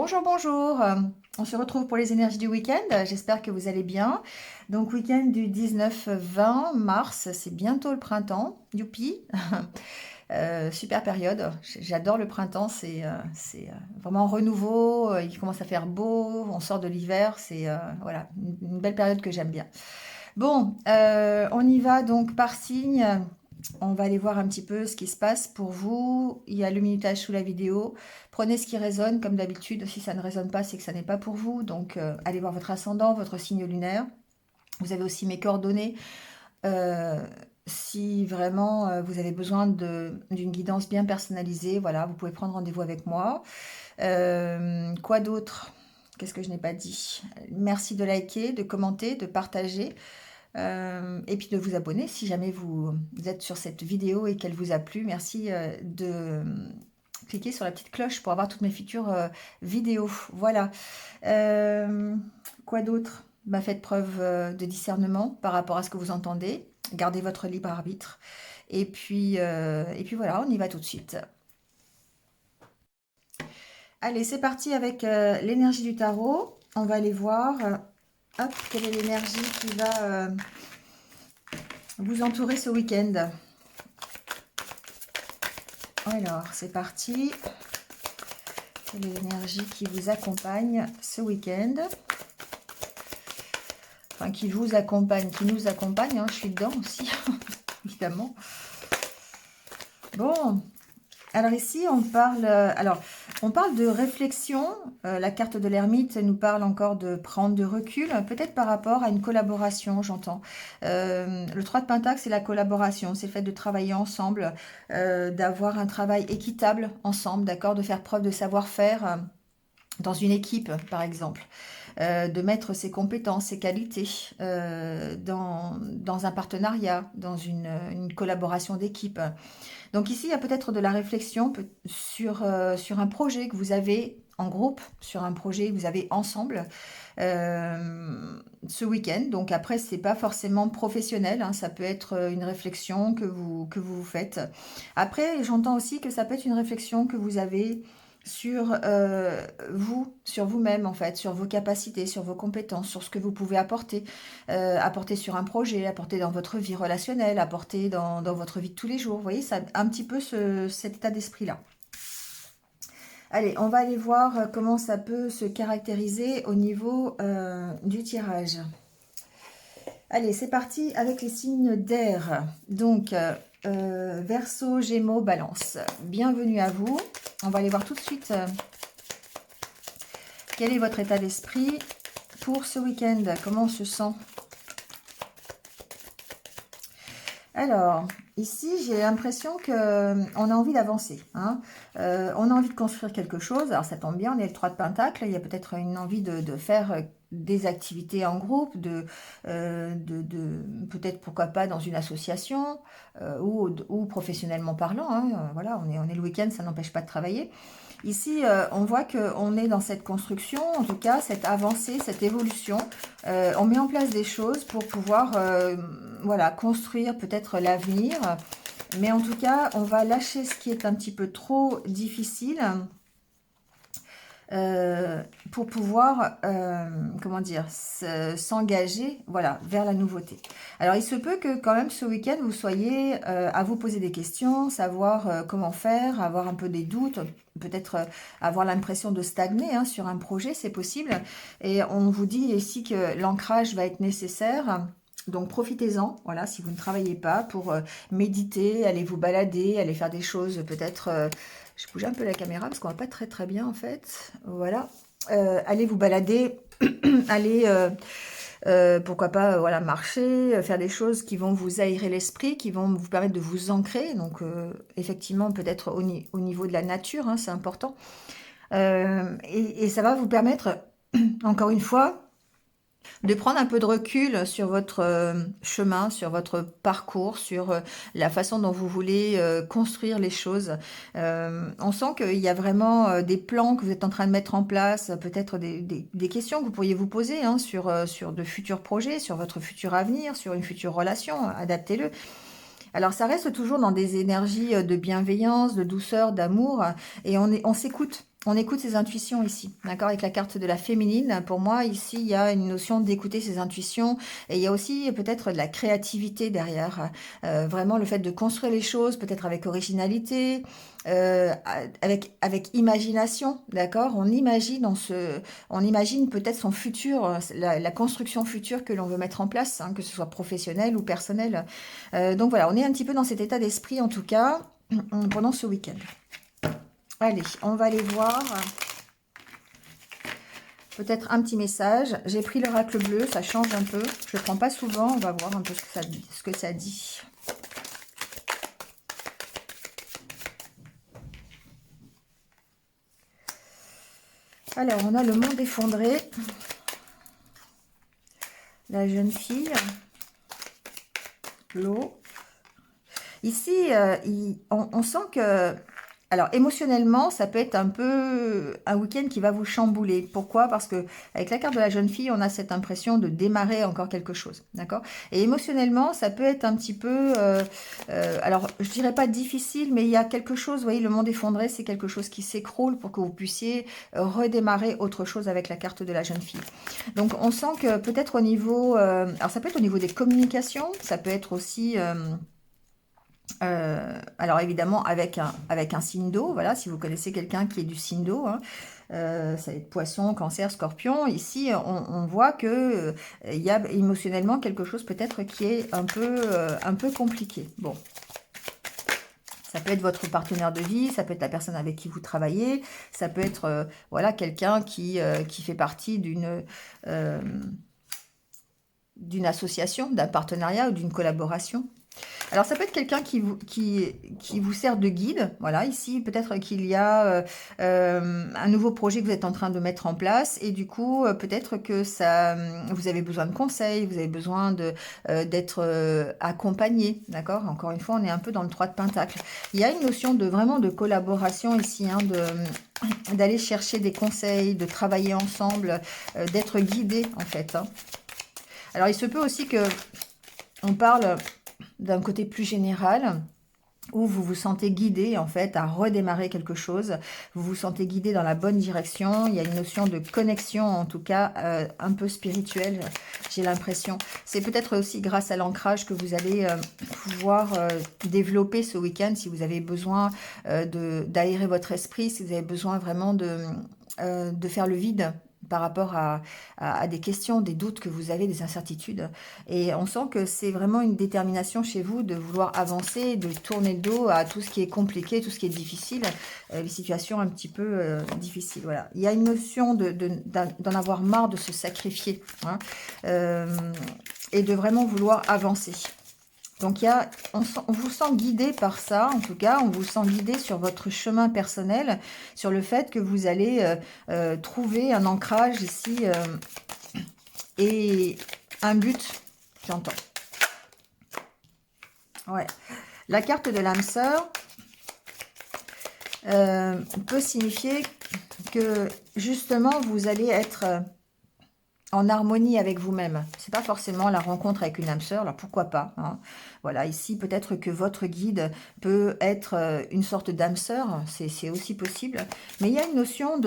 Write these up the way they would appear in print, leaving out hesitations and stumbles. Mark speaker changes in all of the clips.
Speaker 1: Bonjour, bonjour. On se retrouve pour les énergies du week-end. J'espère que vous allez bien. Donc, week-end du 19-20 mars, c'est bientôt le printemps. Youpi! Super période. J'adore le printemps. C'est vraiment un renouveau. Il commence à faire beau. On sort de l'hiver. C'est voilà, une belle période que j'aime bien. Bon, on y va donc par signe. On va aller voir un petit peu ce qui se passe pour vous. Il y a le minutage sous la vidéo. Prenez ce qui résonne comme d'habitude. Si ça ne résonne pas, c'est que ça n'est pas pour vous. Donc, allez voir votre ascendant, votre signe lunaire. Vous avez aussi mes coordonnées. Euh, si vraiment vous avez besoin d'une guidance bien personnalisée, voilà, vous pouvez prendre rendez-vous avec moi. Quoi d'autre? Qu'est-ce que je n'ai pas dit? Merci de liker, de commenter, de partager. Et puis de vous abonner si jamais vous êtes sur cette vidéo et qu'elle vous a plu. Merci de cliquer sur la petite cloche pour avoir toutes mes futures vidéos. Voilà. Euh, quoi d'autre? Bah, faites preuve de discernement par rapport à ce que vous entendez. Gardez votre libre arbitre. Et puis voilà, on y va tout de suite. Allez, c'est parti avec l'énergie du tarot. On va aller voir, hop, quelle est l'énergie qui va vous entourer ce week-end. Alors, c'est parti. Quelle est l'énergie qui vous accompagne ce week-end? Enfin, qui vous accompagne, qui nous accompagne, hein, je suis dedans aussi, évidemment. Bon, alors ici, on parle de réflexion. La carte de l'ermite nous parle encore de prendre de recul, peut-être par rapport à une collaboration, j'entends. Le 3 de Pentacle, c'est la collaboration, c'est le fait de travailler ensemble, d'avoir un travail équitable ensemble, d'accord, de faire preuve de savoir-faire dans une équipe, par exemple. De mettre ses compétences, ses qualités dans un partenariat, dans une collaboration d'équipe. Donc ici, il y a peut-être de la réflexion sur un projet que vous avez en groupe, sur un projet que vous avez ensemble ce week-end. Donc après, c'est pas forcément professionnel, hein, ça peut être une réflexion que vous faites. Après, j'entends aussi que ça peut être une réflexion que vous avez sur vous, sur vous-même en fait, sur vos capacités, sur vos compétences, sur ce que vous pouvez apporter, apporter sur un projet, apporter dans votre vie relationnelle, apporter dans votre vie de tous les jours. Vous voyez, ça a un petit peu cet état d'esprit-là. Allez, on va aller voir comment ça peut se caractériser au niveau du tirage. Allez, c'est parti avec les signes d'air. Donc, Verseau, Gémeaux, Balance. Bienvenue à vous. On va aller voir tout de suite quel est votre état d'esprit pour ce week-end. Comment on se sent? Alors, ici, j'ai l'impression qu'on a envie d'avancer. Hein. On a envie de construire quelque chose. Alors, ça tombe bien, on est le 3 de Pentacle. Il y a peut-être une envie de faire des activités en groupe, peut-être, pourquoi pas, dans une association ou professionnellement parlant. Hein. Voilà, on est le week-end, ça n'empêche pas de travailler. Ici, on voit qu'on est dans cette construction, en tout cas, cette avancée, cette évolution. On met en place des choses pour pouvoir voilà, construire peut-être l'avenir. Mais en tout cas, on va lâcher ce qui est un petit peu trop difficile pour pouvoir, comment dire, s'engager, voilà, vers la nouveauté. Alors, il se peut que quand même ce week-end, vous soyez à vous poser des questions, savoir comment faire, avoir un peu des doutes, peut-être avoir l'impression de stagner hein, sur un projet, c'est possible. Et on vous dit ici que l'ancrage va être nécessaire. Donc profitez-en, voilà, si vous ne travaillez pas, pour méditer, aller vous balader, aller faire des choses peut-être... je bouge un peu la caméra parce qu'on ne voit pas très très bien en fait. Voilà. Allez vous balader, allez, pourquoi pas, voilà, marcher, faire des choses qui vont vous aérer l'esprit, qui vont vous permettre de vous ancrer. Donc effectivement, peut-être au niveau de la nature, hein, c'est important. Et ça va vous permettre, encore une fois, de prendre un peu de recul sur votre chemin, sur votre parcours, sur la façon dont vous voulez construire les choses. On sent qu'il y a vraiment des plans que vous êtes en train de mettre en place, peut-être des questions que vous pourriez vous poser hein, sur de futurs projets, sur votre futur avenir, sur une future relation, adaptez-le. Alors ça reste toujours dans des énergies de bienveillance, de douceur, d'amour, et on s'écoute. on écoute ses intuitions ici, d'accord? Avec la carte de la féminine, pour moi, ici, il y a une notion d'écouter ses intuitions et il y a aussi peut-être de la créativité derrière. Vraiment le fait de construire les choses, peut-être avec originalité, avec imagination, d'accord? On imagine peut-être son futur, la construction future que l'on veut mettre en place, hein, que ce soit professionnel ou personnel. Donc voilà, on est un petit peu dans cet état d'esprit, en tout cas, pendant ce week-end. Allez, on va aller voir peut-être un petit message. J'ai pris l'oracle bleu, ça change un peu. Je ne le prends pas souvent, on va voir un peu ce que ça dit. Alors, on a le monde effondré. La jeune fille. L'eau. Ici, on sent que... Alors, émotionnellement, ça peut être un peu un week-end qui va vous chambouler. Pourquoi? Parce que avec la carte de la jeune fille, on a cette impression de démarrer encore quelque chose, d'accord? Et émotionnellement, ça peut être un petit peu... alors, je dirais pas difficile, mais il y a quelque chose, vous voyez, le monde effondré, c'est quelque chose qui s'écroule pour que vous puissiez redémarrer autre chose avec la carte de la jeune fille. Donc, on sent que peut-être au niveau... alors, ça peut être au niveau des communications, ça peut être aussi... alors évidemment avec un signe d'eau, voilà, si vous connaissez quelqu'un qui est du signe d'eau, hein, ça va être poisson, cancer, scorpion. Ici, on voit que il y a émotionnellement quelque chose peut-être qui est un peu compliqué. Bon, ça peut être votre partenaire de vie, ça peut être la personne avec qui vous travaillez, ça peut être voilà, quelqu'un qui fait partie d'une association, d'un partenariat ou d'une collaboration. Alors, ça peut être quelqu'un qui vous sert de guide. Voilà, ici, peut-être qu'il y a un nouveau projet que vous êtes en train de mettre en place. Et du coup, peut-être que vous avez besoin de conseils, vous avez besoin d'être accompagné. D'accord? Encore une fois, on est un peu dans le 3 de Pentacle. Il y a une notion vraiment de collaboration ici, hein, d'aller chercher des conseils, de travailler ensemble, d'être guidé, en fait. Hein. Alors, il se peut aussi que on parle d'un côté plus général, où vous vous sentez guidé en fait à redémarrer quelque chose, vous vous sentez guidé dans la bonne direction, il y a une notion de connexion en tout cas un peu spirituelle, j'ai l'impression. C'est peut-être aussi grâce à l'ancrage que vous allez pouvoir développer ce week-end si vous avez besoin d'aérer votre esprit, si vous avez besoin vraiment de faire le vide par rapport à des questions, des doutes que vous avez, des incertitudes. Et on sent que c'est vraiment une détermination chez vous de vouloir avancer, de tourner le dos à tout ce qui est compliqué, tout ce qui est difficile, les situations un petit peu difficiles. Voilà. Il y a une notion d'en avoir marre de se sacrifier, hein, et de vraiment vouloir avancer. Donc, on vous sent guidé par ça, en tout cas, on vous sent guidé sur votre chemin personnel, sur le fait que vous allez trouver un ancrage ici et un but, j'entends. Ouais. La carte de l'âme sœur peut signifier que, justement, vous allez être... en harmonie avec vous-même. C'est pas forcément la rencontre avec une âme sœur, alors pourquoi pas, hein. Voilà, ici, peut-être que votre guide peut être une sorte d'âme sœur, c'est aussi possible. Mais il y a une notion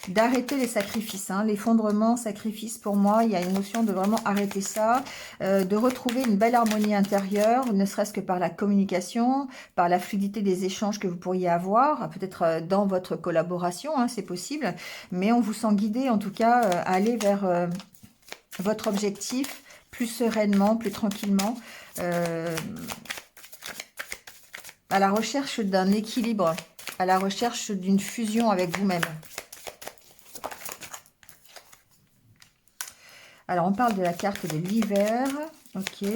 Speaker 1: d'arrêter les sacrifices, hein, l'effondrement, sacrifice, pour moi, il y a une notion de vraiment arrêter ça, de retrouver une belle harmonie intérieure, ne serait-ce que par la communication, par la fluidité des échanges que vous pourriez avoir, peut-être dans votre collaboration, hein, c'est possible, mais on vous sent guidé, en tout cas, à aller vers votre objectif plus sereinement, plus tranquillement, à la recherche d'un équilibre, à la recherche d'une fusion avec vous-même. Alors, on parle de la carte de l'hiver. Ok.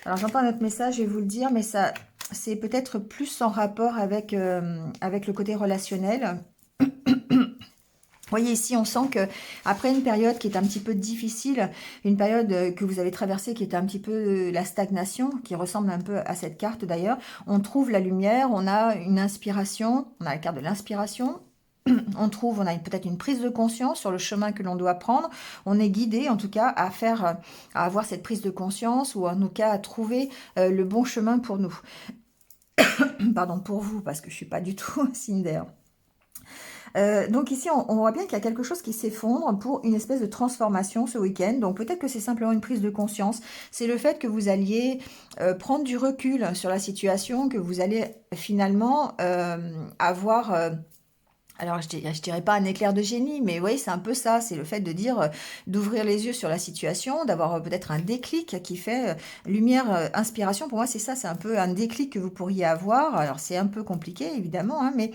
Speaker 1: Alors, j'entends notre message, je vais vous le dire, mais ça, c'est peut-être plus en rapport avec le côté relationnel. Vous voyez ici, on sent que après une période qui est un petit peu difficile, une période que vous avez traversée qui est un petit peu la stagnation, qui ressemble un peu à cette carte d'ailleurs, on trouve la lumière, on a une inspiration, on a la carte de l'inspiration, on a peut-être une prise de conscience sur le chemin que l'on doit prendre. On est guidé, en tout cas, à avoir cette prise de conscience ou en tout cas à trouver le bon chemin pour nous. Pardon, pour vous, parce que je suis pas du tout signe d'air. Donc ici, on voit bien qu'il y a quelque chose qui s'effondre pour une espèce de transformation ce week-end. Donc peut-être que c'est simplement une prise de conscience. C'est le fait que vous alliez prendre du recul sur la situation, que vous allez finalement avoir... alors, je dirais pas un éclair de génie, mais oui, c'est un peu ça. C'est le fait de dire, d'ouvrir les yeux sur la situation, d'avoir peut-être un déclic qui fait lumière, inspiration. Pour moi, c'est ça. C'est un peu un déclic que vous pourriez avoir. Alors, c'est un peu compliqué, évidemment, hein, mais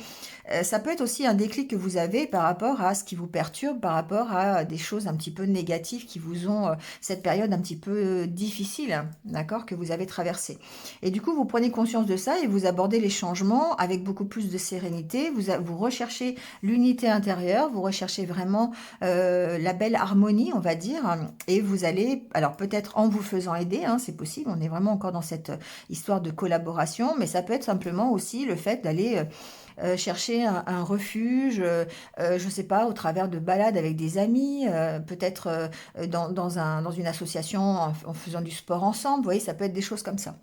Speaker 1: ça peut être aussi un déclic que vous avez par rapport à ce qui vous perturbe, par rapport à des choses un petit peu négatives qui vous ont, cette période un petit peu difficile, hein, d'accord, que vous avez traversée. Et du coup, vous prenez conscience de ça et vous abordez les changements avec beaucoup plus de sérénité. Vous recherchez l'unité intérieure, vous recherchez vraiment la belle harmonie, on va dire, et vous allez, alors peut-être en vous faisant aider, hein, c'est possible, on est vraiment encore dans cette histoire de collaboration, mais ça peut être simplement aussi le fait d'aller chercher un refuge, je sais pas, au travers de balades avec des amis, peut-être dans une association en faisant du sport ensemble, vous voyez, ça peut être des choses comme ça.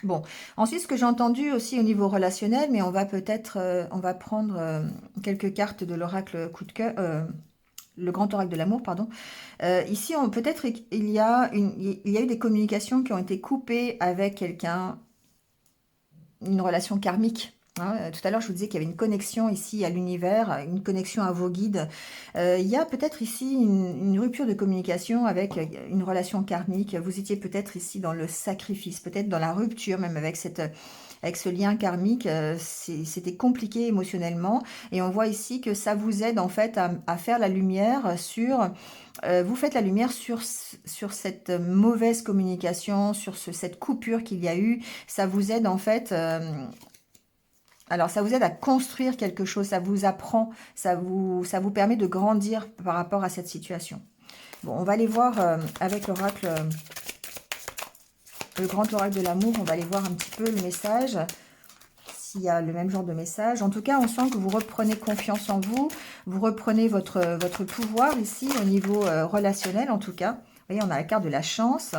Speaker 1: Bon, ensuite, ce que j'ai entendu aussi au niveau relationnel, mais on va peut-être, on va prendre quelques cartes de l'oracle coup de cœur, le grand oracle de l'amour, pardon. Ici, peut-être il y a eu des communications qui ont été coupées avec quelqu'un, une relation karmique. Hein. Tout à l'heure, je vous disais qu'il y avait une connexion ici à l'univers, une connexion à vos guides. Il y a peut-être ici une rupture de communication avec une relation karmique. Vous étiez peut-être ici dans le sacrifice, peut-être dans la rupture même avec ce lien karmique. C'était compliqué émotionnellement. Et on voit ici que ça vous aide en fait à faire la lumière sur... vous faites la lumière sur cette mauvaise communication, sur cette coupure qu'il y a eu. Ça vous aide en fait... alors, ça vous aide à construire quelque chose, ça vous apprend, ça vous permet de grandir par rapport à cette situation. Bon, on va aller voir avec l'oracle, le grand oracle de l'amour, on va aller voir un petit peu le message, s'il y a le même genre de message. En tout cas, on sent que vous reprenez confiance en vous, vous reprenez votre pouvoir ici au niveau relationnel en tout cas. Vous voyez, on a la carte de la chance.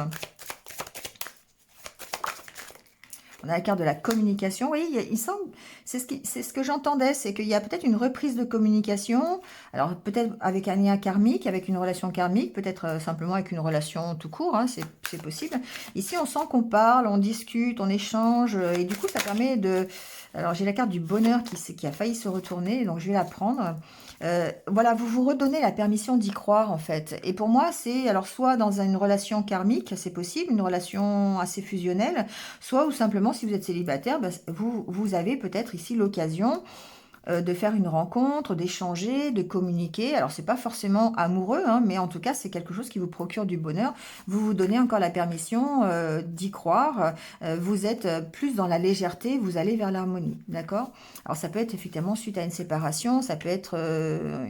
Speaker 1: On a la carte de la communication. Oui, il semble, c'est ce que j'entendais, c'est qu'il y a peut-être une reprise de communication. Alors peut-être avec un lien karmique, avec une relation karmique, peut-être simplement avec une relation tout court, hein, c'est possible. Ici, on sent qu'on parle, on discute, on échange, et du coup, ça permet de... Alors j'ai la carte du bonheur qui a failli se retourner, donc je vais la prendre. Voilà, vous vous redonnez la permission d'y croire en fait. Et pour moi, c'est alors soit dans une relation karmique, c'est possible, une relation assez fusionnelle, soit ou simplement si vous êtes célibataire, bah, vous avez peut-être ici l'occasion de faire une rencontre, d'échanger, de communiquer. Alors, c'est pas forcément amoureux, hein, mais en tout cas, c'est quelque chose qui vous procure du bonheur. Vous vous donnez encore la permission d'y croire. Vous êtes plus dans la légèreté, vous allez vers l'harmonie, d'accord? Alors, ça peut être effectivement suite à une séparation, ça peut être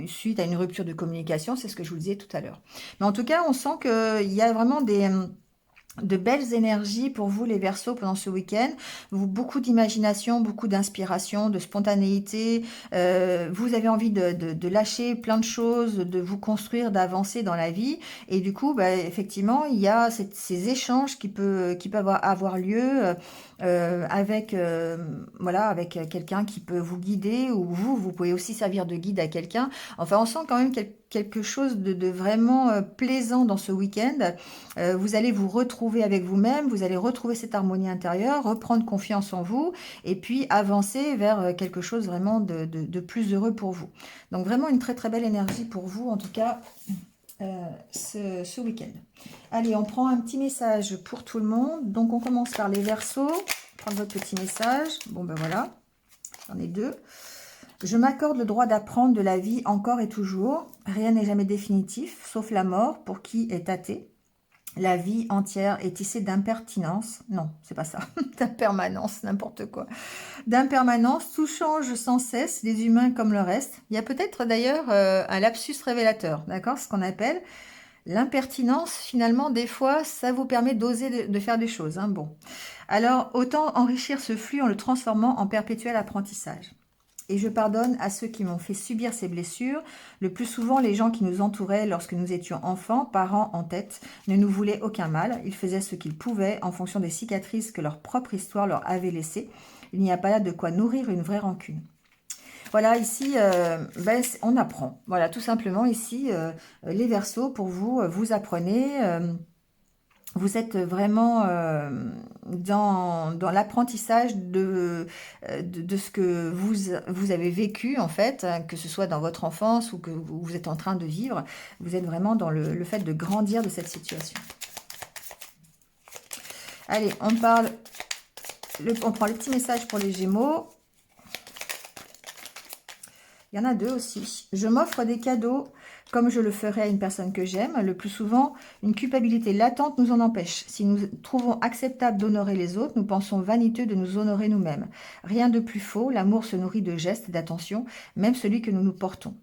Speaker 1: suite à une rupture de communication, c'est ce que je vous disais tout à l'heure. Mais en tout cas, on sent qu'il y a vraiment de belles énergies pour vous les Verseaux pendant ce week-end, beaucoup d'imagination, beaucoup d'inspiration, de spontanéité, vous avez envie de lâcher plein de choses, de vous construire, d'avancer dans la vie et du coup bah, effectivement il y a ces échanges qui peuvent avoir lieu avec voilà, avec quelqu'un qui peut vous guider ou vous pouvez aussi servir de guide à quelqu'un. Enfin on sent quand même quelque chose de vraiment plaisant dans ce week-end. Vous allez vous retrouver avec vous-même, vous allez retrouver cette harmonie intérieure, reprendre confiance en vous et puis avancer vers quelque chose vraiment de plus heureux pour vous. Donc vraiment une très très belle énergie pour vous en tout cas ce week-end. Allez, on prend un petit message pour tout le monde. Donc on commence par les Verseaux. Prendre votre petit message. Bon ben voilà, j'en ai deux. Je m'accorde le droit d'apprendre de la vie encore et toujours. Rien n'est jamais définitif, sauf la mort pour qui est athée. La vie entière est tissée d'impertinence. Non, c'est pas ça. D'impermanence, n'importe quoi. D'impermanence, tout change sans cesse, les humains comme le reste. Il y a peut-être d'ailleurs un lapsus révélateur, d'accord? Ce qu'on appelle l'impertinence, finalement, des fois, ça vous permet d'oser de faire des choses. Hein, bon. Alors, autant enrichir ce flux en le transformant en perpétuel apprentissage. Et je pardonne à ceux qui m'ont fait subir ces blessures. Le plus souvent, les gens qui nous entouraient lorsque nous étions enfants, parents en tête, ne nous voulaient aucun mal. Ils faisaient ce qu'ils pouvaient en fonction des cicatrices que leur propre histoire leur avait laissées. Il n'y a pas là de quoi nourrir une vraie rancune. Voilà, ici, on apprend. Voilà, tout simplement, ici, les Verseaux, pour vous, vous apprenez... vous êtes vraiment dans l'apprentissage de ce que vous avez vécu, en fait, hein, que ce soit dans votre enfance ou que vous êtes en train de vivre. Vous êtes vraiment dans le fait de grandir de cette situation. Allez, on prend le petit message pour les Gémeaux. Il y en a deux aussi. Je m'offre des cadeaux comme je le ferais à une personne que j'aime. Le plus souvent, une culpabilité latente nous en empêche. Si nous trouvons acceptable d'honorer les autres, nous pensons vaniteux de nous honorer nous-mêmes. Rien de plus faux, l'amour se nourrit de gestes et d'attention, même celui que nous nous portons.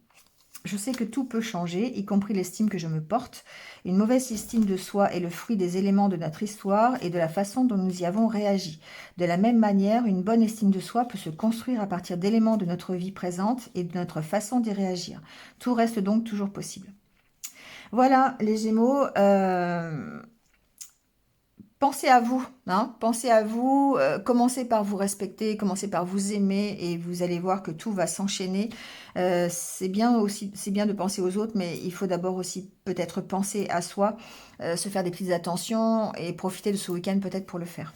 Speaker 1: Je sais que tout peut changer, y compris l'estime que je me porte. Une mauvaise estime de soi est le fruit des éléments de notre histoire et de la façon dont nous y avons réagi. De la même manière, une bonne estime de soi peut se construire à partir d'éléments de notre vie présente et de notre façon d'y réagir. Tout reste donc toujours possible. Voilà, les Gémeaux, pensez à vous, hein, pensez à vous, commencez par vous respecter, commencez par vous aimer et vous allez voir que tout va s'enchaîner. C'est bien aussi, c'est bien de penser aux autres, mais il faut d'abord aussi peut-être penser à soi, se faire des petites attentions et profiter de ce week-end peut-être pour le faire.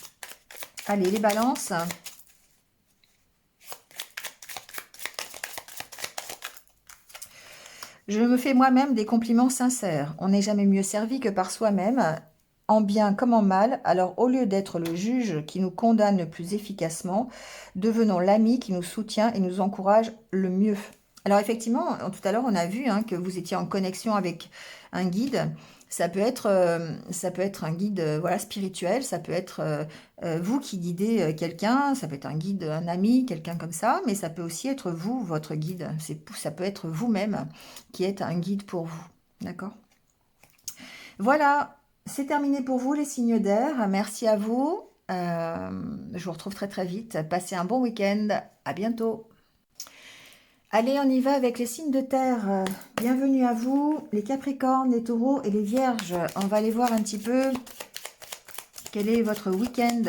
Speaker 1: Allez, les balances. Je me fais moi-même des compliments sincères. On n'est jamais mieux servi que par soi-même, en bien comme en mal. Alors, au lieu d'être le juge qui nous condamne le plus efficacement, devenons l'ami qui nous soutient et nous encourage le mieux. Alors, effectivement, tout à l'heure, on a vu hein, que vous étiez en connexion avec un guide. Ça peut être un guide voilà, spirituel, ça peut être vous qui guidez quelqu'un, ça peut être un guide, un ami, quelqu'un comme ça, mais ça peut aussi être vous, votre guide. Ça peut être vous-même qui êtes un guide pour vous. D'accord? Voilà, c'est terminé pour vous les signes d'air. Merci à vous. Je vous retrouve très très vite. Passez un bon week-end. À bientôt. Allez, on y va avec les signes de terre. Bienvenue à vous, les Capricornes, les Taureaux et les Vierges. On va aller voir un petit peu quel est votre week-end.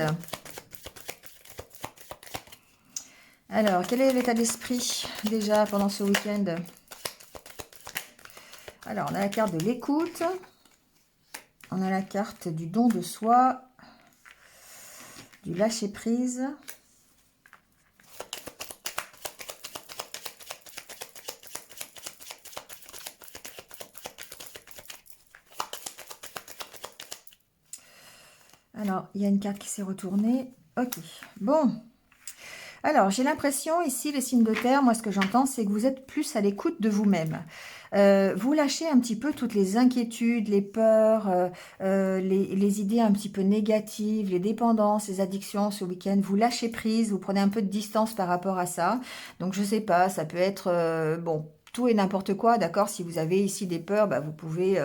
Speaker 1: Alors, quel est l'état d'esprit déjà pendant ce week-end? Alors, on a la carte de l'écoute. On a la carte du don de soi, du lâcher-prise. Alors, il y a une carte qui s'est retournée. Ok, bon. Alors, j'ai l'impression ici, les signes de terre, moi ce que j'entends, c'est que vous êtes plus à l'écoute de vous-même. Vous lâchez un petit peu toutes les inquiétudes, les peurs, les idées un petit peu négatives, les dépendances, les addictions ce week-end. Vous lâchez prise, vous prenez un peu de distance par rapport à ça. Donc, je sais pas, ça peut être, bon, tout et n'importe quoi, d'accord? Si vous avez ici des peurs, bah, vous pouvez...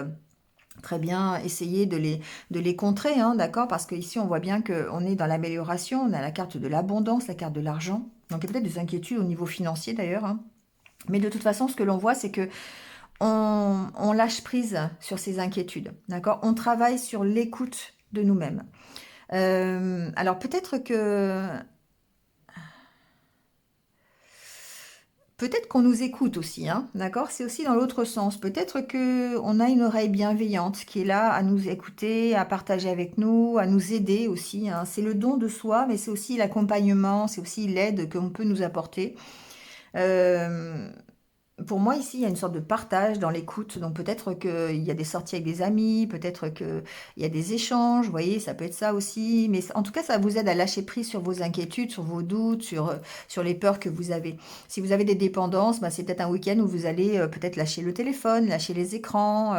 Speaker 1: très bien essayer de les contrer, hein, d'accord? Parce qu'ici, on voit bien qu'on est dans l'amélioration. On a la carte de l'abondance, la carte de l'argent. Donc, il y a peut-être des inquiétudes au niveau financier, d'ailleurs. Hein. Mais de toute façon, ce que l'on voit, c'est que on lâche prise sur ces inquiétudes, d'accord? On travaille sur l'écoute de nous-mêmes. Alors, peut-être qu'on nous écoute aussi, hein, d'accord? C'est aussi dans l'autre sens. Peut-être qu'on a une oreille bienveillante qui est là à nous écouter, à partager avec nous, à nous aider aussi. Hein. C'est le don de soi, mais c'est aussi l'accompagnement, c'est aussi l'aide qu'on peut nous apporter. Euh, pour moi, ici, il y a une sorte de partage dans l'écoute. Donc, peut-être qu'il y a des sorties avec des amis, peut-être qu'il y a des échanges. Vous voyez, ça peut être ça aussi. Mais en tout cas, ça vous aide à lâcher prise sur vos inquiétudes, sur vos doutes, sur les peurs que vous avez. Si vous avez des dépendances, bah, c'est peut-être un week-end où vous allez peut-être lâcher le téléphone, lâcher les écrans,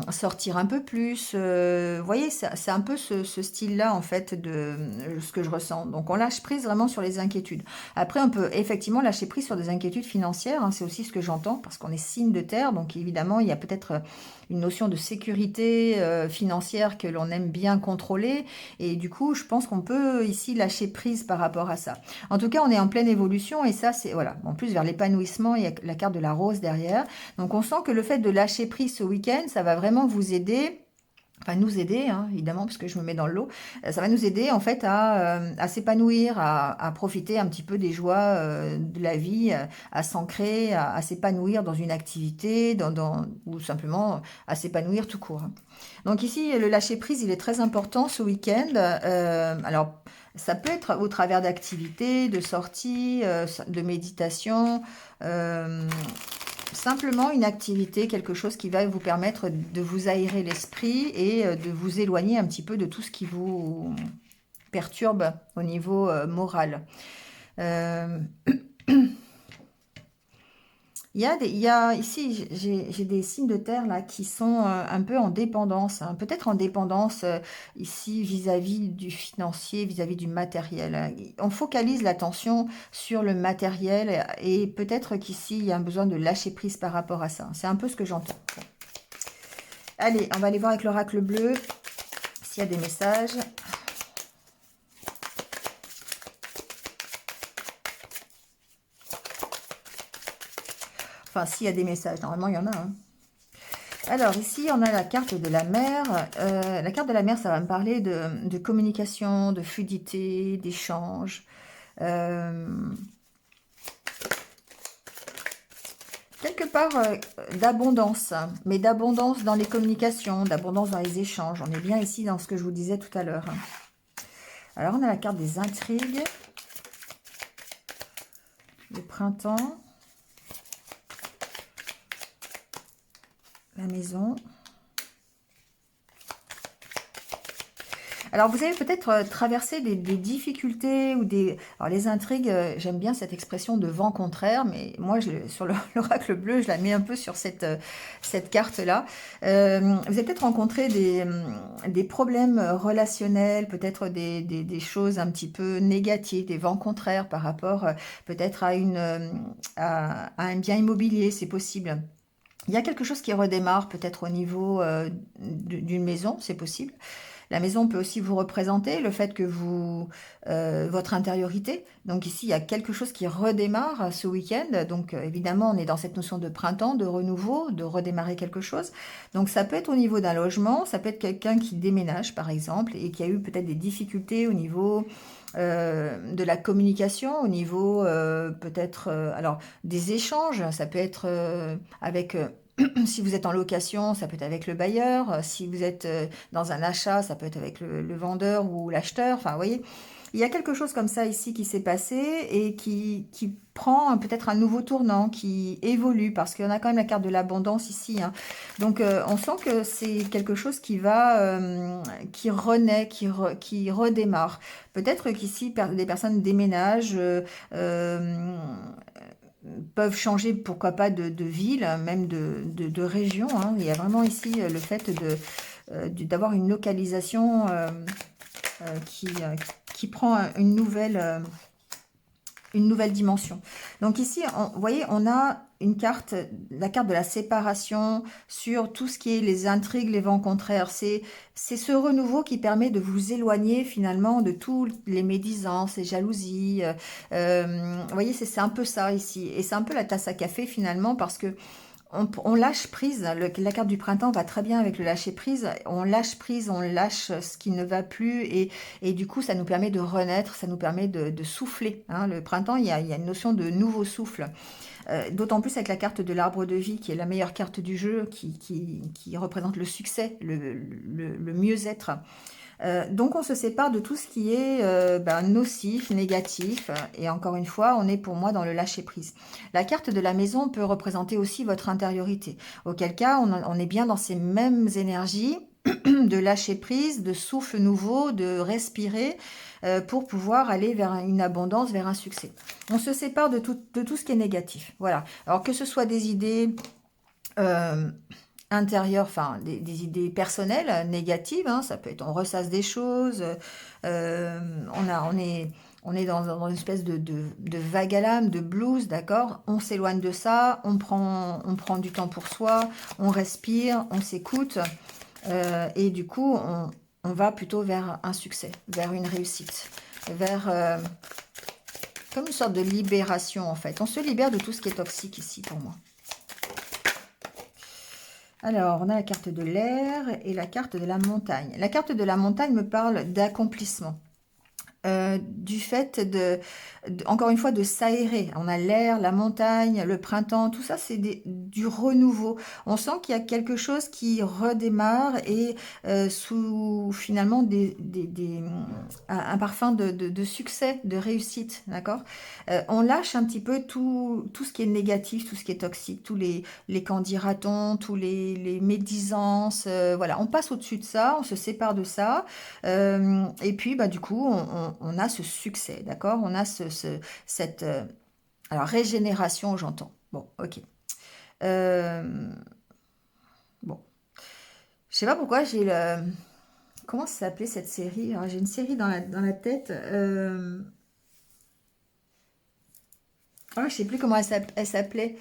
Speaker 1: sortir un peu plus. Vous voyez, c'est un peu ce style-là, en fait, de ce que je ressens. Donc, on lâche prise vraiment sur les inquiétudes. Après, on peut effectivement lâcher prise sur des inquiétudes financières. Hein. hein, c'est aussi ce que j'entends, parce qu'on est signe de terre, donc évidemment, il y a peut-être une notion de sécurité financière que l'on aime bien contrôler, et du coup, je pense qu'on peut ici lâcher prise par rapport à ça. En tout cas, on est en pleine évolution, et ça, c'est, voilà, en plus vers l'épanouissement, il y a la carte de la rose derrière, donc on sent que le fait de lâcher prise ce week-end, ça va vraiment vous aider, enfin nous aider, hein, évidemment, parce que je me mets dans le lot, ça va nous aider en fait à s'épanouir, à profiter un petit peu des joies de la vie, à s'ancrer, à s'épanouir dans une activité, ou simplement à s'épanouir tout court, hein. Donc ici, le lâcher-prise, il est très important ce week-end. Alors, ça peut être au travers d'activités, de sorties, de méditation, euh, simplement une activité, quelque chose qui va vous permettre de vous aérer l'esprit et de vous éloigner un petit peu de tout ce qui vous perturbe au niveau moral. Euh, il y a ici, j'ai des signes de terre là qui sont un peu en dépendance, hein, peut-être en dépendance ici vis-à-vis du financier, vis-à-vis du matériel. On focalise l'attention sur le matériel et peut-être qu'ici il y a un besoin de lâcher prise par rapport à ça. C'est un peu ce que j'entends. Allez, on va aller voir avec l'oracle bleu s'il y a des messages. Enfin, s'il y a des messages, normalement il y en a, hein. Alors ici, on a la carte de la mer. La carte de la mer, ça va me parler de communication, de fluidité, d'échange. Quelque part d'abondance, mais d'abondance dans les communications, d'abondance dans les échanges. On est bien ici dans ce que je vous disais tout à l'heure. Alors, on a la carte des intrigues. Le printemps. La maison. Alors, vous avez peut-être traversé des difficultés ou des... Alors, les intrigues, j'aime bien cette expression de vent contraire, mais moi, sur l'oracle bleu, je la mets un peu sur cette carte-là. Vous avez peut-être rencontré des problèmes relationnels, peut-être des choses un petit peu négatives, des vents contraires par rapport peut-être à un bien immobilier, c'est possible. Il y a quelque chose qui redémarre peut-être au niveau d'une maison, c'est possible. La maison peut aussi vous représenter le fait que votre intériorité. Donc ici, il y a quelque chose qui redémarre ce week-end. Donc évidemment, on est dans cette notion de printemps, de renouveau, de redémarrer quelque chose. Donc ça peut être au niveau d'un logement, ça peut être quelqu'un qui déménage par exemple et qui a eu peut-être des difficultés au niveau de la communication, au niveau peut-être alors des échanges. Ça peut être avec si vous êtes en location, ça peut être avec le bailleur. Si vous êtes dans un achat, ça peut être avec le vendeur ou l'acheteur. Enfin, vous voyez, il y a quelque chose comme ça ici qui s'est passé et qui prend peut-être un nouveau tournant, qui évolue, parce qu'on a quand même la carte de l'abondance ici, hein. Donc, on sent que c'est quelque chose qui renaît, qui redémarre. Peut-être qu'ici, des personnes déménagent, peuvent changer, pourquoi pas, de ville, même de région, hein. Il y a vraiment ici le fait d'avoir une localisation qui prend une nouvelle dimension. Donc ici, vous voyez, on a la carte de la séparation sur tout ce qui est les intrigues, les vents contraires. C'est ce renouveau qui permet de vous éloigner finalement de tous les médisances, les jalousies. Vous voyez, c'est un peu ça ici. Et c'est un peu la tasse à café finalement parce que on lâche prise. La carte du printemps va très bien avec le lâcher prise. On lâche prise, on lâche ce qui ne va plus et du coup, ça nous permet de renaître, ça nous permet de souffler, hein. Le printemps, il y a une notion de nouveau souffle. D'autant plus avec la carte de l'arbre de vie, qui est la meilleure carte du jeu, qui représente le succès, le mieux-être. Donc on se sépare de tout ce qui est nocif, négatif, et encore une fois, on est pour moi dans le lâcher-prise. La carte de la maison peut représenter aussi votre intériorité, auquel cas on est bien dans ces mêmes énergies de lâcher-prise, de souffle nouveau, de respirer pour pouvoir aller vers une abondance, vers un succès. On se sépare de tout ce qui est négatif. Voilà. Alors que ce soit des idées intérieures, enfin des idées personnelles négatives, hein, ça peut être on ressasse des choses, on est on est dans une espèce de vague à l'âme, de blues, d'accord? On s'éloigne de ça, on prend du temps pour soi, on respire, on s'écoute, et du coup, on va plutôt vers un succès, vers une réussite, vers comme une sorte de libération en fait. On se libère de tout ce qui est toxique ici pour moi. Alors, on a la carte de l'air et la carte de la montagne. La carte de la montagne me parle d'accomplissement. Du fait encore une fois, de s'aérer. On a l'air, la montagne, le printemps, tout ça, c'est du renouveau. On sent qu'il y a quelque chose qui redémarre et sous finalement un parfum de succès, de réussite, d'accord? On lâche un petit peu tout ce qui est négatif, tout ce qui est toxique, tous les qu'en dira-t-on, tous les médisances, voilà, on passe au-dessus de ça, on se sépare de ça, et puis bah, du coup, on a ce succès, d'accord? On a cette alors régénération, j'entends. Bon, ok. Euh, bon, je sais pas pourquoi j'ai le... Comment ça s'appelait cette série? Alors, j'ai une série dans la tête. Ah, je sais plus comment elle s'appelait.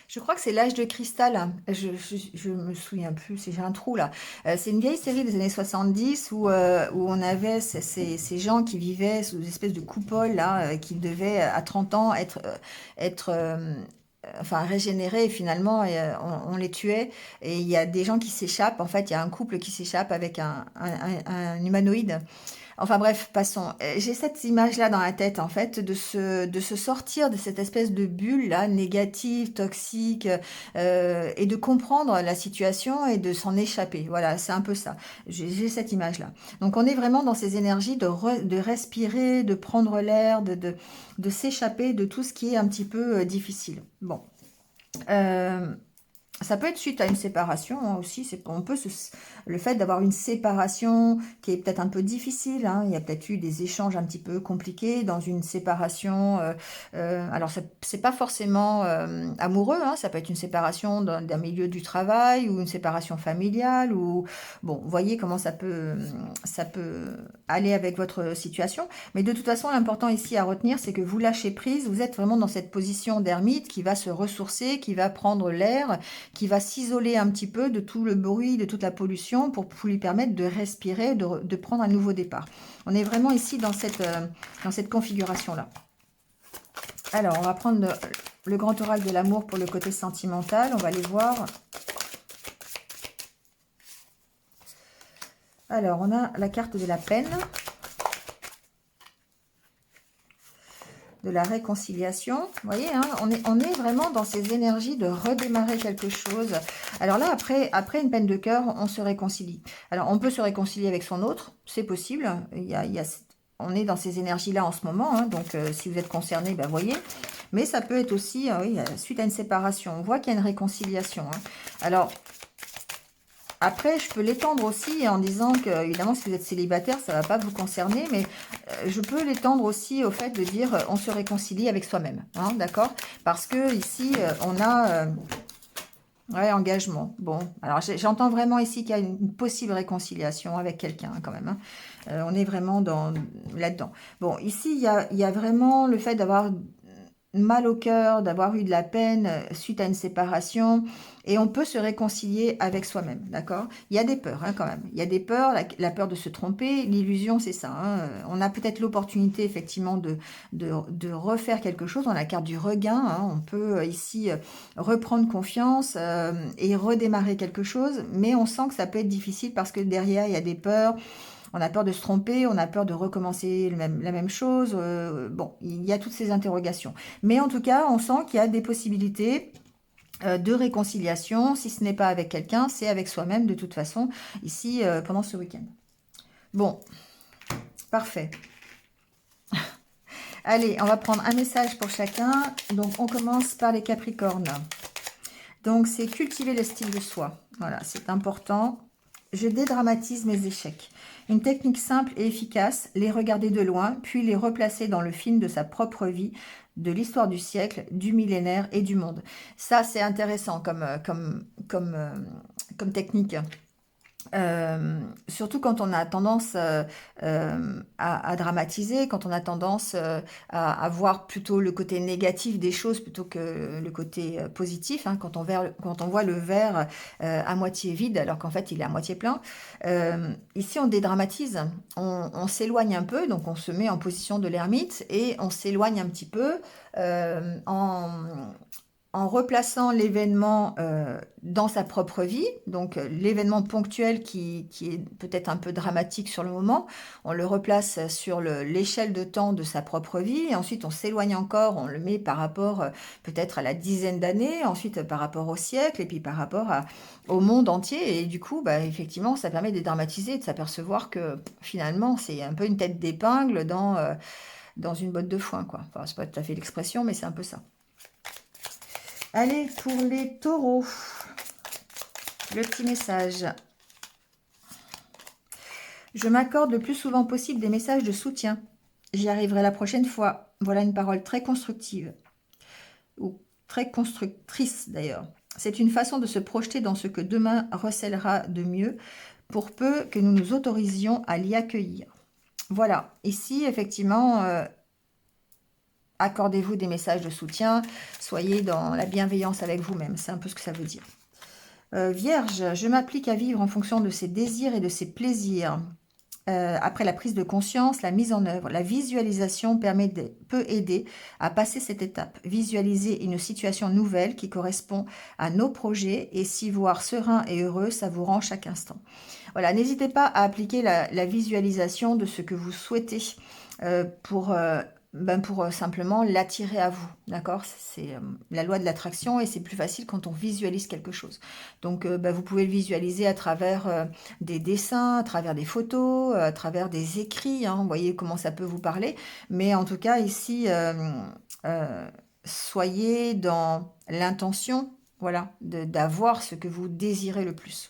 Speaker 1: Je crois que c'est l'âge de cristal, hein. Je me souviens plus, j'ai un trou là. C'est une vieille série des années 70 où on avait ces gens qui vivaient sous une espèce de coupole là, qui devaient à 30 ans être enfin régénérés et finalement on les tuait. Et il y a des gens qui s'échappent, en fait il y a un couple qui s'échappe avec un humanoïde. Enfin bref, passons. J'ai cette image-là dans la tête, en fait, de se sortir de cette espèce de bulle-là, négative, toxique, et de comprendre la situation et de s'en échapper. Voilà, c'est un peu ça. J'ai cette image-là. Donc on est vraiment dans ces énergies de respirer, de prendre l'air, de s'échapper de tout ce qui est un petit peu difficile. Bon. Euh, Ça peut être suite à une séparation hein, aussi. Le fait d'avoir une séparation qui est peut-être un peu difficile. Hein, il y a peut-être eu des échanges un petit peu compliqués dans une séparation. Alors c'est pas forcément amoureux. Hein, ça peut être une séparation d'un milieu du travail ou une séparation familiale. Ou bon, vous voyez comment ça peut aller avec votre situation. Mais de toute façon, l'important ici à retenir, c'est que vous lâchez prise. Vous êtes vraiment dans cette position d'ermite qui va se ressourcer, qui va prendre l'air, qui va s'isoler un petit peu de tout le bruit, de toute la pollution pour lui permettre de respirer, de prendre un nouveau départ. On est vraiment ici dans cette configuration-là. Alors, on va prendre le grand oral de l'amour pour le côté sentimental. On va aller voir. Alors, on a la carte de la peine, de la réconciliation. Vous voyez, hein, on est vraiment dans ces énergies de redémarrer quelque chose. Alors là, après une peine de cœur, on se réconcilie. Alors, on peut se réconcilier avec son autre, c'est possible. On est dans ces énergies-là en ce moment, hein, donc si vous êtes concerné, ben voyez. Mais ça peut être aussi, oui, suite à une séparation. On voit qu'il y a une réconciliation. Hein. Alors, après, je peux l'étendre aussi en disant que, évidemment, si vous êtes célibataire, ça ne va pas vous concerner, mais je peux l'étendre aussi au fait de dire on se réconcilie avec soi-même, hein, d'accord? Parce que ici, on a ouais, engagement. Bon, alors j'entends vraiment ici qu'il y a une possible réconciliation avec quelqu'un hein, quand même. Hein. On est vraiment là-dedans. Bon, ici, il y a vraiment le fait d'avoir mal au cœur, d'avoir eu de la peine suite à une séparation, et on peut se réconcilier avec soi-même, d'accord? Il y a des peurs hein, quand même, il y a des peurs, la peur de se tromper, l'illusion c'est ça, hein. On a peut-être l'opportunité effectivement de refaire quelque chose, on a la carte du regain, hein. On peut ici reprendre confiance et redémarrer quelque chose, mais on sent que ça peut être difficile parce que derrière il y a des peurs, on a peur de se tromper, on a peur de recommencer la même chose. Bon, il y a toutes ces interrogations. Mais en tout cas, on sent qu'il y a des possibilités de réconciliation. Si ce n'est pas avec quelqu'un, c'est avec soi-même de toute façon, ici, pendant ce week-end. Bon, parfait. Allez, on va prendre un message pour chacun. Donc, on commence par les Capricornes. Donc, c'est cultiver l'estime de soi. Voilà, c'est important. Je dédramatise mes échecs. Une technique simple et efficace, les regarder de loin, puis les replacer dans le film de sa propre vie, de l'histoire du siècle, du millénaire et du monde. Ça, c'est intéressant comme technique. Surtout quand on a tendance à dramatiser, quand on a tendance à voir plutôt le côté négatif des choses plutôt que le côté positif, hein, quand on voit le verre à moitié vide alors qu'en fait il est à moitié plein. Ici on dédramatise, on s'éloigne un peu, donc on se met en position de l'ermite et on s'éloigne un petit peu en replaçant l'événement dans sa propre vie, donc l'événement ponctuel qui est peut-être un peu dramatique sur le moment, on le replace sur l'échelle de temps de sa propre vie, et ensuite on s'éloigne encore, on le met par rapport peut-être à la dizaine d'années, ensuite par rapport au siècle, et puis par rapport au monde entier, et du coup, bah, effectivement, ça permet de dédramatiser, de s'apercevoir que finalement, c'est un peu une tête d'épingle dans une botte de foin, quoi. Enfin, c'est pas tout à fait l'expression, mais c'est un peu ça. Allez, pour les taureaux, le petit message. Je m'accorde le plus souvent possible des messages de soutien. J'y arriverai la prochaine fois. Voilà une parole très constructive. Ou très constructrice d'ailleurs. C'est une façon de se projeter dans ce que demain recèlera de mieux, pour peu que nous nous autorisions à l'y accueillir. Voilà, ici effectivement, accordez-vous des messages de soutien, soyez dans la bienveillance avec vous-même, c'est un peu ce que ça veut dire. Vierge, je m'applique à vivre en fonction de ses désirs et de ses plaisirs. Après la prise de conscience, la mise en œuvre, la visualisation peut aider à passer cette étape. Visualiser une situation nouvelle qui correspond à nos projets et s'y voir serein et heureux, savourant chaque instant. Voilà, n'hésitez pas à appliquer la visualisation de ce que vous souhaitez pour simplement l'attirer à vous, d'accord? C'est la loi de l'attraction et c'est plus facile quand on visualise quelque chose. Donc, vous pouvez le visualiser à travers des dessins, à travers des photos, à travers des écrits, hein, vous voyez comment ça peut vous parler. Mais en tout cas, ici, soyez dans l'intention, voilà, d'avoir ce que vous désirez le plus.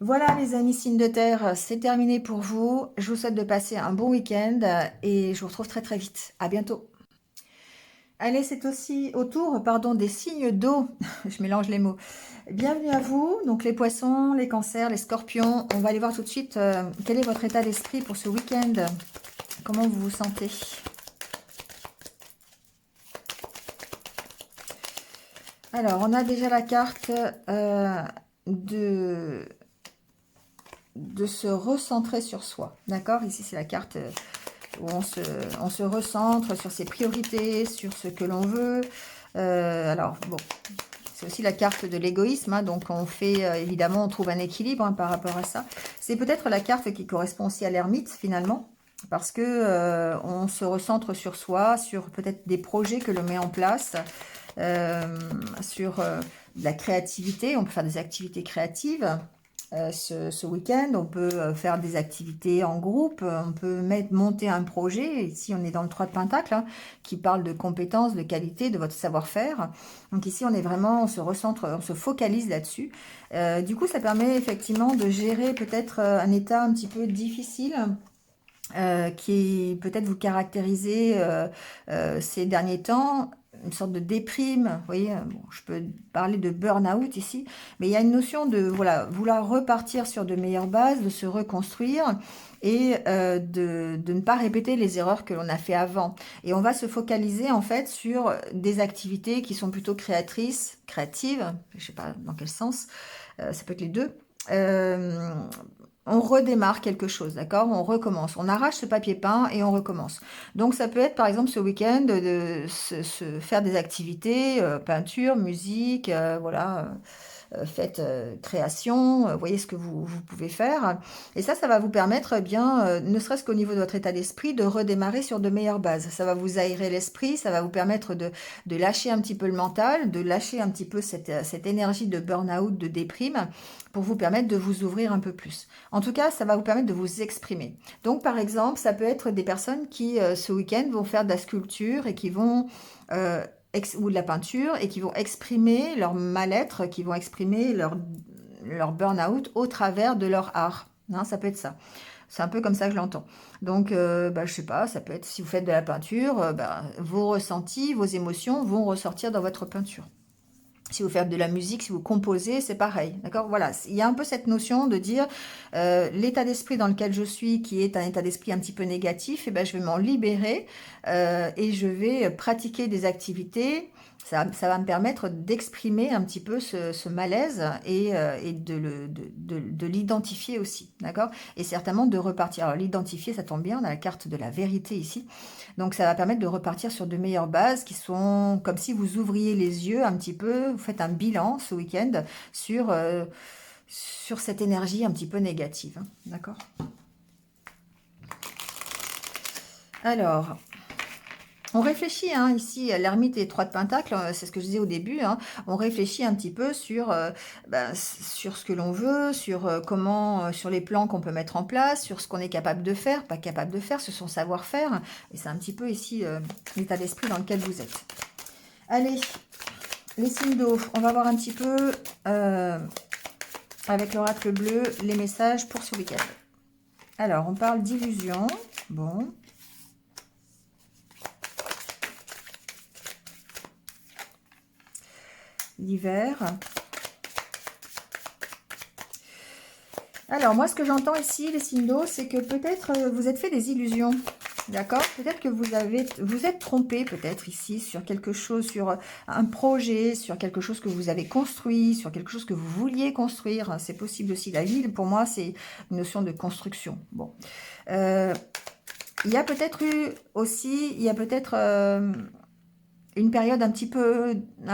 Speaker 1: Voilà les amis signes de terre, c'est terminé pour vous. Je vous souhaite de passer un bon week-end et je vous retrouve très très vite. À bientôt. Allez, c'est aussi au tour, pardon, des signes d'eau. Je mélange les mots. Bienvenue à vous, donc les poissons, les cancers, les scorpions. On va aller voir tout de suite quel est votre état d'esprit pour ce week-end. Comment vous vous sentez? Alors, on a déjà la carte de se recentrer sur soi. D'accord? Ici, c'est la carte où on se recentre sur ses priorités, sur ce que l'on veut. Alors, bon, c'est aussi la carte de l'égoïsme. Hein, donc, on fait, évidemment, on trouve un équilibre hein, par rapport à ça. C'est peut-être la carte qui correspond aussi à l'ermite, finalement. Parce que on se recentre sur soi, sur peut-être des projets que l'on met en place, sur de la créativité. On peut faire des activités créatives. Ce week-end, on peut faire des activités en groupe, on peut monter un projet, ici on est dans le 3 de Pentacle, hein, qui parle de compétences, de qualité, de votre savoir-faire. Donc ici on est vraiment, on se recentre, on se focalise là-dessus. Du coup ça permet effectivement de gérer peut-être un état un petit peu difficile, qui peut-être vous caractériser ces derniers temps, une sorte de déprime, vous voyez, bon, je peux parler de burn-out ici, mais il y a une notion de voilà, vouloir repartir sur de meilleures bases, de se reconstruire et de ne pas répéter les erreurs que l'on a fait avant. Et on va se focaliser en fait sur des activités qui sont plutôt créatrices, créatives, je ne sais pas dans quel sens, ça peut être les deux. On redémarre quelque chose, d'accord? On recommence. On arrache ce papier peint et on recommence. Donc, ça peut être, par exemple, ce week-end, de se faire des activités, peinture, musique, voilà, faites création, voyez ce que vous pouvez faire. Et ça va vous permettre, eh bien, ne serait-ce qu'au niveau de votre état d'esprit, de redémarrer sur de meilleures bases. Ça va vous aérer l'esprit, ça va vous permettre de lâcher un petit peu le mental, de lâcher un petit peu cette énergie de burn-out, de déprime, pour vous permettre de vous ouvrir un peu plus. En tout cas, ça va vous permettre de vous exprimer. Donc, par exemple, ça peut être des personnes qui, ce week-end, vont faire de la sculpture et qui vont... ou de la peinture et qui vont exprimer leur mal-être, qui vont exprimer leur burn-out au travers de leur art. Hein, ça peut être ça. C'est un peu comme ça que je l'entends. Donc, je sais pas, ça peut être, si vous faites de la peinture, vos ressentis, vos émotions vont ressortir dans votre peinture. Si vous faites de la musique, si vous composez, c'est pareil, d'accord? Voilà, il y a un peu cette notion de dire l'état d'esprit dans lequel je suis, qui est un état d'esprit un petit peu négatif, et ben, je vais m'en libérer et je vais pratiquer des activités. Ça va me permettre d'exprimer un petit peu ce malaise et de l'identifier aussi, d'accord? Et certainement de repartir. Alors l'identifier, ça tombe bien, on a la carte de la vérité ici. Donc ça va permettre de repartir sur de meilleures bases qui sont comme si vous ouvriez les yeux un petit peu, vous faites un bilan ce week-end sur cette énergie un petit peu négative, hein, d'accord? Alors, on réfléchit hein, ici, l'ermite et les trois de Pentacle, c'est ce que je disais au début, hein, on réfléchit un petit peu sur ce que l'on veut, sur les plans qu'on peut mettre en place, sur ce qu'on est capable de faire, pas capable de faire, sur son savoir-faire. Et c'est un petit peu ici l'état d'esprit dans lequel vous êtes. Allez, les signes d'eau, on va voir un petit peu avec l'oracle bleu les messages pour ce week-end. Alors, on parle d'illusion. Bon. L'hiver. Alors, moi, ce que j'entends ici, les signes d'eau, c'est que peut-être vous êtes fait des illusions. D'accord? Peut-être que vous êtes trompé, peut-être ici, sur quelque chose, sur un projet, sur quelque chose que vous avez construit, sur quelque chose que vous vouliez construire. C'est possible aussi. La vie, pour moi, c'est une notion de construction. Bon. Il y a peut-être eu aussi, il y a peut-être une période un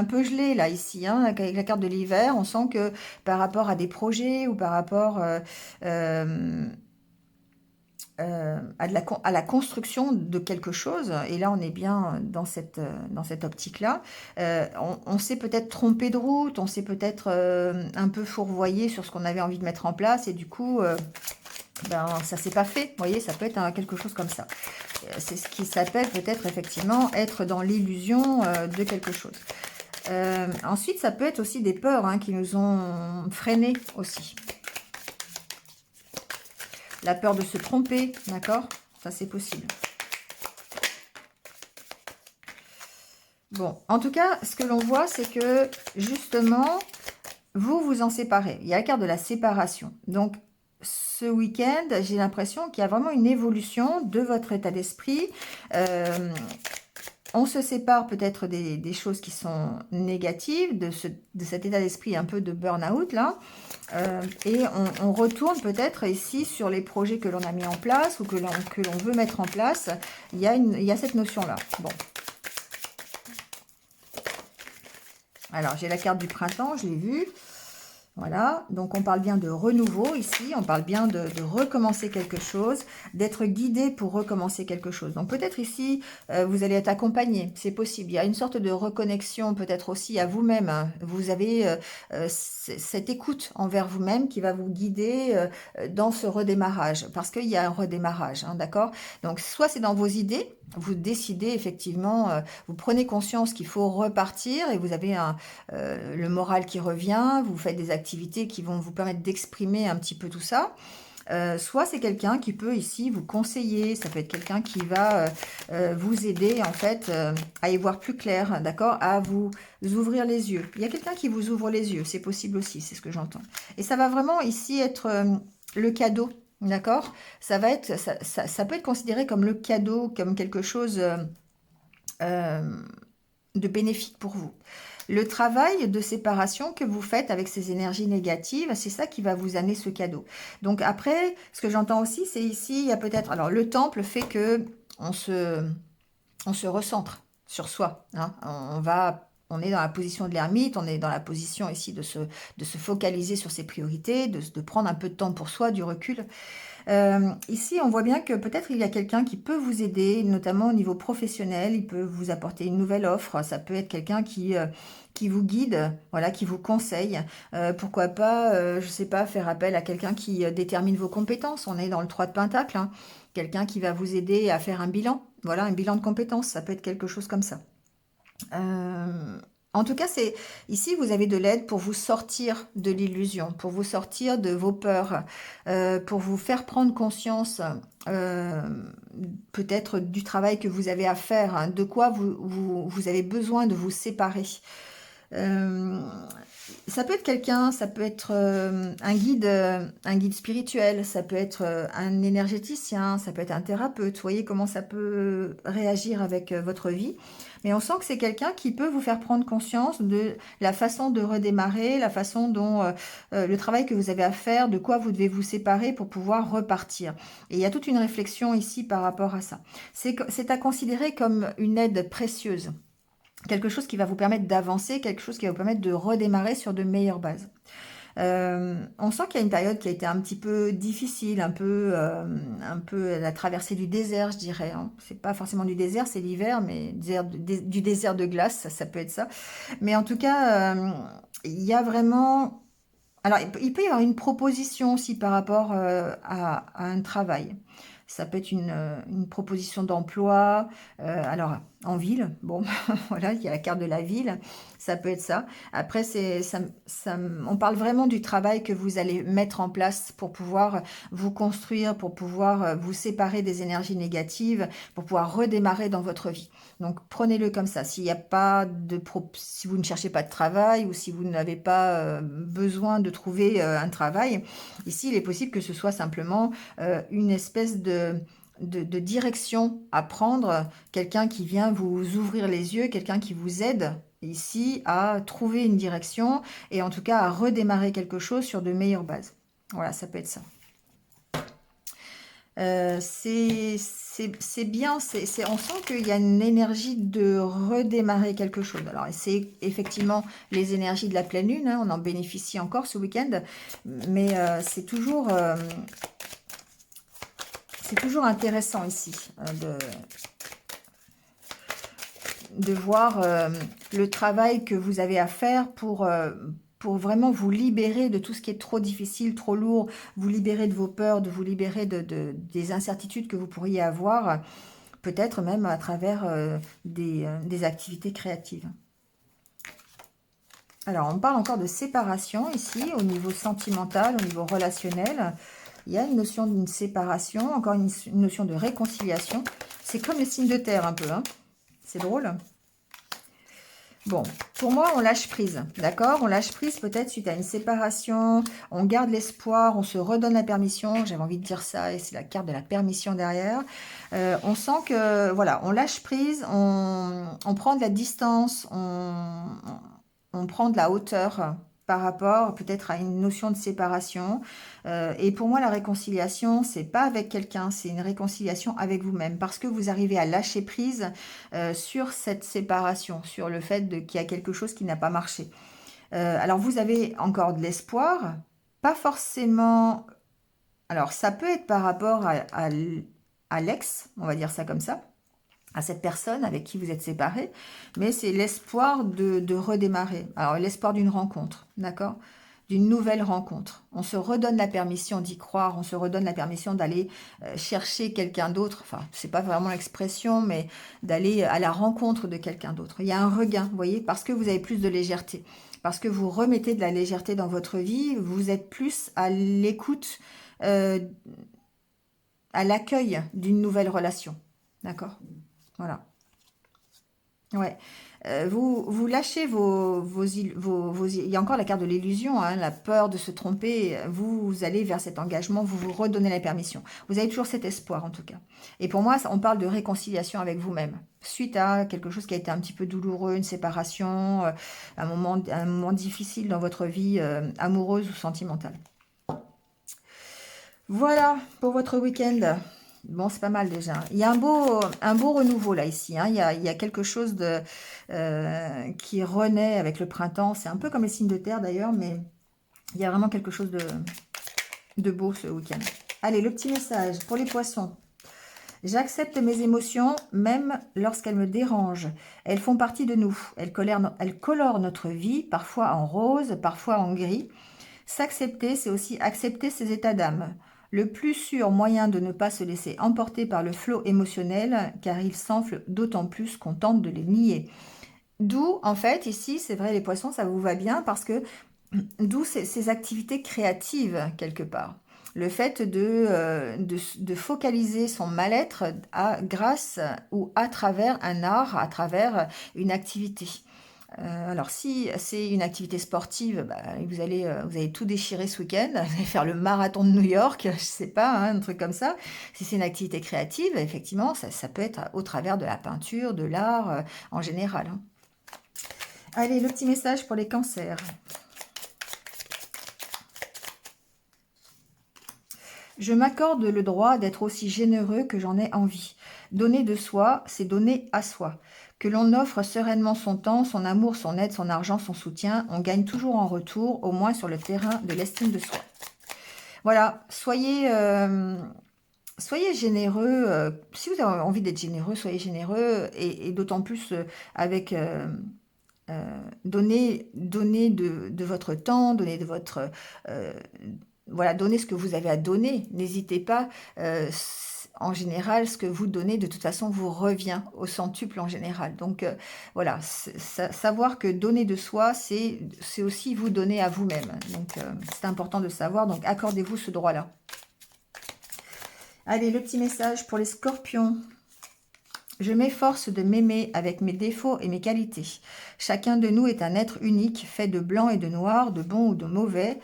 Speaker 1: peu gelée là ici, hein, avec la carte de l'hiver. On sent que par rapport à des projets ou par rapport à la construction de quelque chose, et là on est bien dans cette optique-là, on s'est peut-être trompé de route, on s'est peut-être un peu fourvoyé sur ce qu'on avait envie de mettre en place, et du coup, ben, ça s'est pas fait. Vous voyez, ça peut être quelque chose comme ça. C'est ce qui s'appelle peut-être effectivement être dans l'illusion de quelque chose. Ensuite, ça peut être aussi des peurs hein, qui nous ont freinés aussi. La peur de se tromper, d'accord? Ça, c'est possible. Bon, en tout cas, ce que l'on voit, c'est que, justement, vous vous en séparez. Il y a la carte de la séparation. Donc, ce week-end, j'ai l'impression qu'il y a vraiment une évolution de votre état d'esprit. On se sépare peut-être des choses qui sont négatives, de cet état d'esprit un peu de burn-out, là. Et on retourne peut-être ici sur les projets que l'on a mis en place ou que l'on veut mettre en place. Il y a cette notion-là. Bon. Alors, j'ai la carte du printemps, je l'ai vue. Voilà, donc on parle bien de renouveau ici, on parle bien de recommencer quelque chose, d'être guidé pour recommencer quelque chose. Donc peut-être ici, vous allez être accompagné, c'est possible. Il y a une sorte de reconnexion peut-être aussi à vous-même, hein. Vous avez cette écoute envers vous-même qui va vous guider dans ce redémarrage, parce qu'il y a un redémarrage, hein, d'accord? Donc soit c'est dans vos idées, vous décidez effectivement, vous prenez conscience qu'il faut repartir et vous avez le moral qui revient, vous faites des activités qui vont vous permettre d'exprimer un petit peu tout ça. Soit c'est quelqu'un qui peut ici vous conseiller, ça peut être quelqu'un qui va vous aider en fait à y voir plus clair, d'accord, à vous ouvrir les yeux. Il y a quelqu'un qui vous ouvre les yeux, c'est possible aussi, c'est ce que j'entends. Et ça va vraiment ici être le cadeau, d'accord. Ça peut être considéré comme le cadeau, comme quelque chose de bénéfique pour vous. Le travail de séparation que vous faites avec ces énergies négatives, c'est ça qui va vous amener ce cadeau. Donc après, ce que j'entends aussi, c'est ici, il y a peut-être... Alors le temple fait que on se recentre sur soi, hein. On est dans la position de l'ermite, on est dans la position ici de se focaliser sur ses priorités, de prendre un peu de temps pour soi, du recul. Ici, on voit bien que peut-être il y a quelqu'un qui peut vous aider, notamment au niveau professionnel. Il peut vous apporter une nouvelle offre. Ça peut être quelqu'un qui vous guide, voilà, qui vous conseille. Pourquoi pas, je sais pas, faire appel à quelqu'un qui détermine vos compétences. On est dans le 3 de Pentacle, hein. Quelqu'un qui va vous aider à faire un bilan. Voilà, un bilan de compétences. Ça peut être quelque chose comme ça. En tout cas, c'est ici, vous avez de l'aide pour vous sortir de l'illusion, pour vous sortir de vos peurs, pour vous faire prendre conscience euh, peut-être du travail que vous avez à faire, hein, de quoi vous avez besoin de vous séparer. Euh, Ça peut être quelqu'un, ça peut être un guide spirituel, ça peut être un énergéticien, ça peut être un thérapeute. Vous voyez comment ça peut réagir avec votre vie. Mais on sent que c'est quelqu'un qui peut vous faire prendre conscience de la façon de redémarrer, la façon dont le travail que vous avez à faire, de quoi vous devez vous séparer pour pouvoir repartir. Et il y a toute une réflexion ici par rapport à ça. C'est à considérer comme une aide précieuse. Quelque chose qui va vous permettre d'avancer, quelque chose qui va vous permettre de redémarrer sur de meilleures bases. On sent qu'il y a une période qui a été un petit peu difficile, un peu la traversée du désert, je dirais. Hein. C'est pas forcément du désert, c'est l'hiver, mais du désert de glace, ça peut être ça. Mais en tout cas, il y a vraiment... Alors, il peut y avoir une proposition aussi par rapport à un travail. Ça peut être une proposition d'emploi, alors en ville, bon, voilà, il y a la carte de la ville, ça peut être ça. Après, on parle vraiment du travail que vous allez mettre en place pour pouvoir vous construire, pour pouvoir vous séparer des énergies négatives, pour pouvoir redémarrer dans votre vie. Donc, prenez-le comme ça. S'il n'y a pas si vous ne cherchez pas de travail ou si vous n'avez pas besoin de trouver un travail, ici, il est possible que ce soit simplement une espèce de direction à prendre, quelqu'un qui vient vous ouvrir les yeux, quelqu'un qui vous aide ici à trouver une direction et en tout cas à redémarrer quelque chose sur de meilleures bases. Voilà, ça peut être ça. C'est bien, on sent qu'il y a une énergie de redémarrer quelque chose. Alors, c'est effectivement les énergies de la pleine lune, hein, on en bénéficie encore ce week-end, mais c'est toujours intéressant ici de voir le travail que vous avez à faire pour vraiment vous libérer de tout ce qui est trop difficile, trop lourd, vous libérer de vos peurs, de vous libérer des incertitudes que vous pourriez avoir, peut-être même à travers des activités créatives. Alors, on parle encore de séparation ici, au niveau sentimental, au niveau relationnel. Il y a une notion d'une séparation, encore une notion de réconciliation. C'est comme les signes de terre un peu, hein. C'est drôle. Bon, pour moi, on lâche prise, d'accord? On lâche prise peut-être suite à une séparation, on garde l'espoir, on se redonne la permission, j'avais envie de dire ça, et c'est la carte de la permission derrière. On sent que, voilà, on lâche prise, on prend de la distance, on prend de la hauteur par rapport peut-être à une notion de séparation. Et pour moi, la réconciliation, c'est pas avec quelqu'un, c'est une réconciliation avec vous-même, parce que vous arrivez à lâcher prise sur cette séparation, sur le fait qu'il y a quelque chose qui n'a pas marché. Alors, vous avez encore de l'espoir, pas forcément... Alors, ça peut être par rapport à l'ex, on va dire ça comme ça, à cette personne avec qui vous êtes séparés, mais c'est l'espoir de redémarrer. Alors, l'espoir d'une rencontre, d'accord? D'une nouvelle rencontre. On se redonne la permission d'y croire, on se redonne la permission d'aller chercher quelqu'un d'autre, enfin, c'est pas vraiment l'expression, mais d'aller à la rencontre de quelqu'un d'autre. Il y a un regain, vous voyez, parce que vous avez plus de légèreté, parce que vous remettez de la légèreté dans votre vie, vous êtes plus à l'écoute, euh, à l'accueil d'une nouvelle relation, d'accord? Voilà. Ouais. Vous lâchez il y a encore la carte de l'illusion, hein, la peur de se tromper. Vous allez vers cet engagement, vous vous redonnez la permission. Vous avez toujours cet espoir, en tout cas. Et pour moi, on parle de réconciliation avec vous-même. Suite à quelque chose qui a été un petit peu douloureux, une séparation, un moment difficile dans votre vie amoureuse ou sentimentale. Voilà pour votre week-end. Bon, c'est pas mal déjà. Il y a un beau renouveau là ici, hein. Il y a quelque chose qui renaît avec le printemps. C'est un peu comme les signes de terre d'ailleurs, mais il y a vraiment quelque chose de beau ce week-end. Allez, le petit message pour les poissons. J'accepte mes émotions, même lorsqu'elles me dérangent. Elles font partie de nous. Elles colorent notre vie, parfois en rose, parfois en gris. S'accepter, c'est aussi accepter ses états d'âme. Le plus sûr moyen de ne pas se laisser emporter par le flot émotionnel, car il s'enfle d'autant plus qu'on tente de les nier. D'où, en fait, ici, c'est vrai, les poissons, ça vous va bien, parce que d'où ces activités créatives, quelque part. Le fait de focaliser son mal-être grâce ou à travers un art, à travers une activité. Alors si c'est une activité sportive, bah, vous allez tout déchirer ce week-end, vous allez faire le marathon de New York, je sais pas, hein, un truc comme ça. Si c'est une activité créative, effectivement, ça peut être au travers de la peinture, de l'art, en général, hein. Allez, le petit message pour les cancers. Je m'accorde le droit d'être aussi généreux que j'en ai envie. Donner de soi, c'est donner à soi. Que l'on offre sereinement son temps, son amour, son aide, son argent, son soutien, on gagne toujours en retour, au moins sur le terrain de l'estime de soi. Voilà, soyez généreux. Si vous avez envie d'être généreux, soyez généreux. Et d'autant plus avec... donner de votre temps, donner de votre... euh, voilà, donnez ce que vous avez à donner. N'hésitez pas. En général, ce que vous donnez, de toute façon, vous revient au centuple en général. Donc, voilà, savoir que donner de soi, c'est aussi vous donner à vous-même. Donc, c'est important de savoir. Donc, accordez-vous ce droit-là. Allez, le petit message pour les scorpions. Je m'efforce de m'aimer avec mes défauts et mes qualités. Chacun de nous est un être unique, fait de blanc et de noir, de bon ou de mauvais,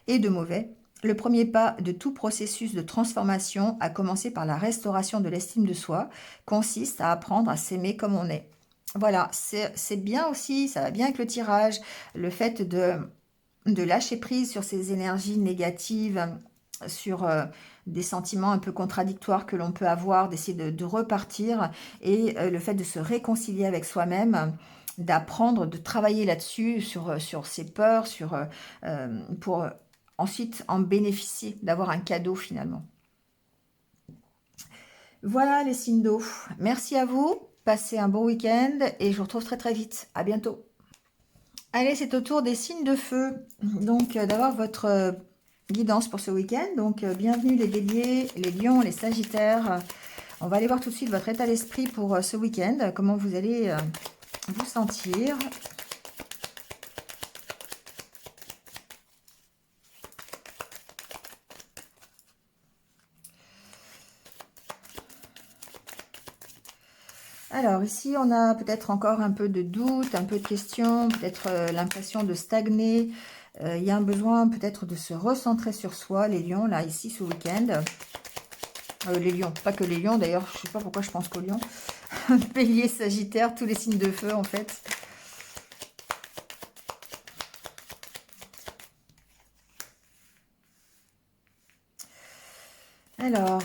Speaker 1: et de mauvais. Le premier pas de tout processus de transformation, à commencer par la restauration de l'estime de soi, consiste à apprendre à s'aimer comme on est. Voilà, c'est bien aussi, ça va bien avec le tirage, le fait de lâcher prise sur ces énergies négatives, sur des sentiments un peu contradictoires que l'on peut avoir, d'essayer de repartir, et le fait de se réconcilier avec soi-même, d'apprendre, de travailler là-dessus, sur ses peurs, pour ensuite en bénéficier, d'avoir un cadeau finalement. Voilà les signes d'eau. Merci à vous, passez un bon week-end et je vous retrouve très très vite. À bientôt. Allez, c'est au tour des signes de feu. Donc, d'avoir votre guidance pour ce week-end. Donc, bienvenue les béliers, les lions, les sagittaires. On va aller voir tout de suite votre état d'esprit pour ce week-end. Comment vous allez vous sentir. Alors, ici, on a peut-être encore un peu de doute, un peu de questions, peut-être l'impression de stagner. Il y a un besoin peut-être de se recentrer sur soi, les lions, là, ici, ce week-end. Les lions, pas que les lions, d'ailleurs, je ne sais pas pourquoi je pense qu'aux lions. Bélier, sagittaire, tous les signes de feu, en fait. Alors,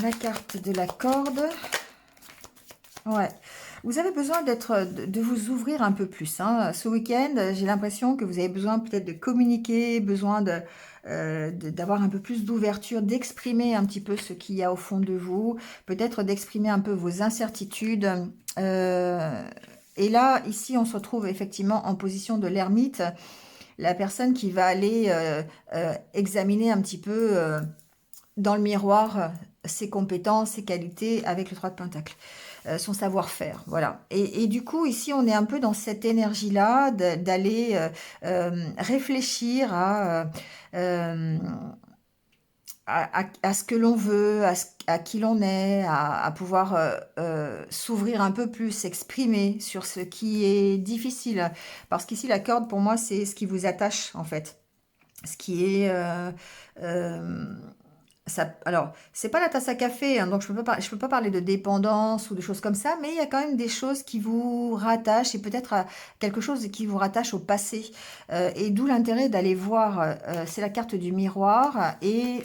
Speaker 1: la carte de la corde. Ouais. Vous avez besoin de vous ouvrir un peu plus, hein. Ce week-end, j'ai l'impression que vous avez besoin peut-être de communiquer, besoin d'avoir un peu plus d'ouverture, d'exprimer un petit peu ce qu'il y a au fond de vous, peut-être d'exprimer un peu vos incertitudes. Et là, ici, on se retrouve effectivement en position de l'ermite, la personne qui va aller examiner un petit peu dans le miroir ses compétences, ses qualités avec le 3 de Pentacle. Son savoir-faire, voilà. Et du coup, ici, on est un peu dans cette énergie-là d'aller réfléchir euh, à ce que l'on veut, à qui l'on est, à pouvoir s'ouvrir un peu plus, s'exprimer sur ce qui est difficile. Parce qu'ici, la corde, pour moi, c'est ce qui vous attache, en fait. Ce qui est... euh, alors, c'est pas la tasse à café, hein, donc je peux pas parler de dépendance ou de choses comme ça, mais il y a quand même des choses qui vous rattachent et peut-être quelque chose qui vous rattache au passé. Et d'où l'intérêt d'aller voir, c'est la carte du miroir et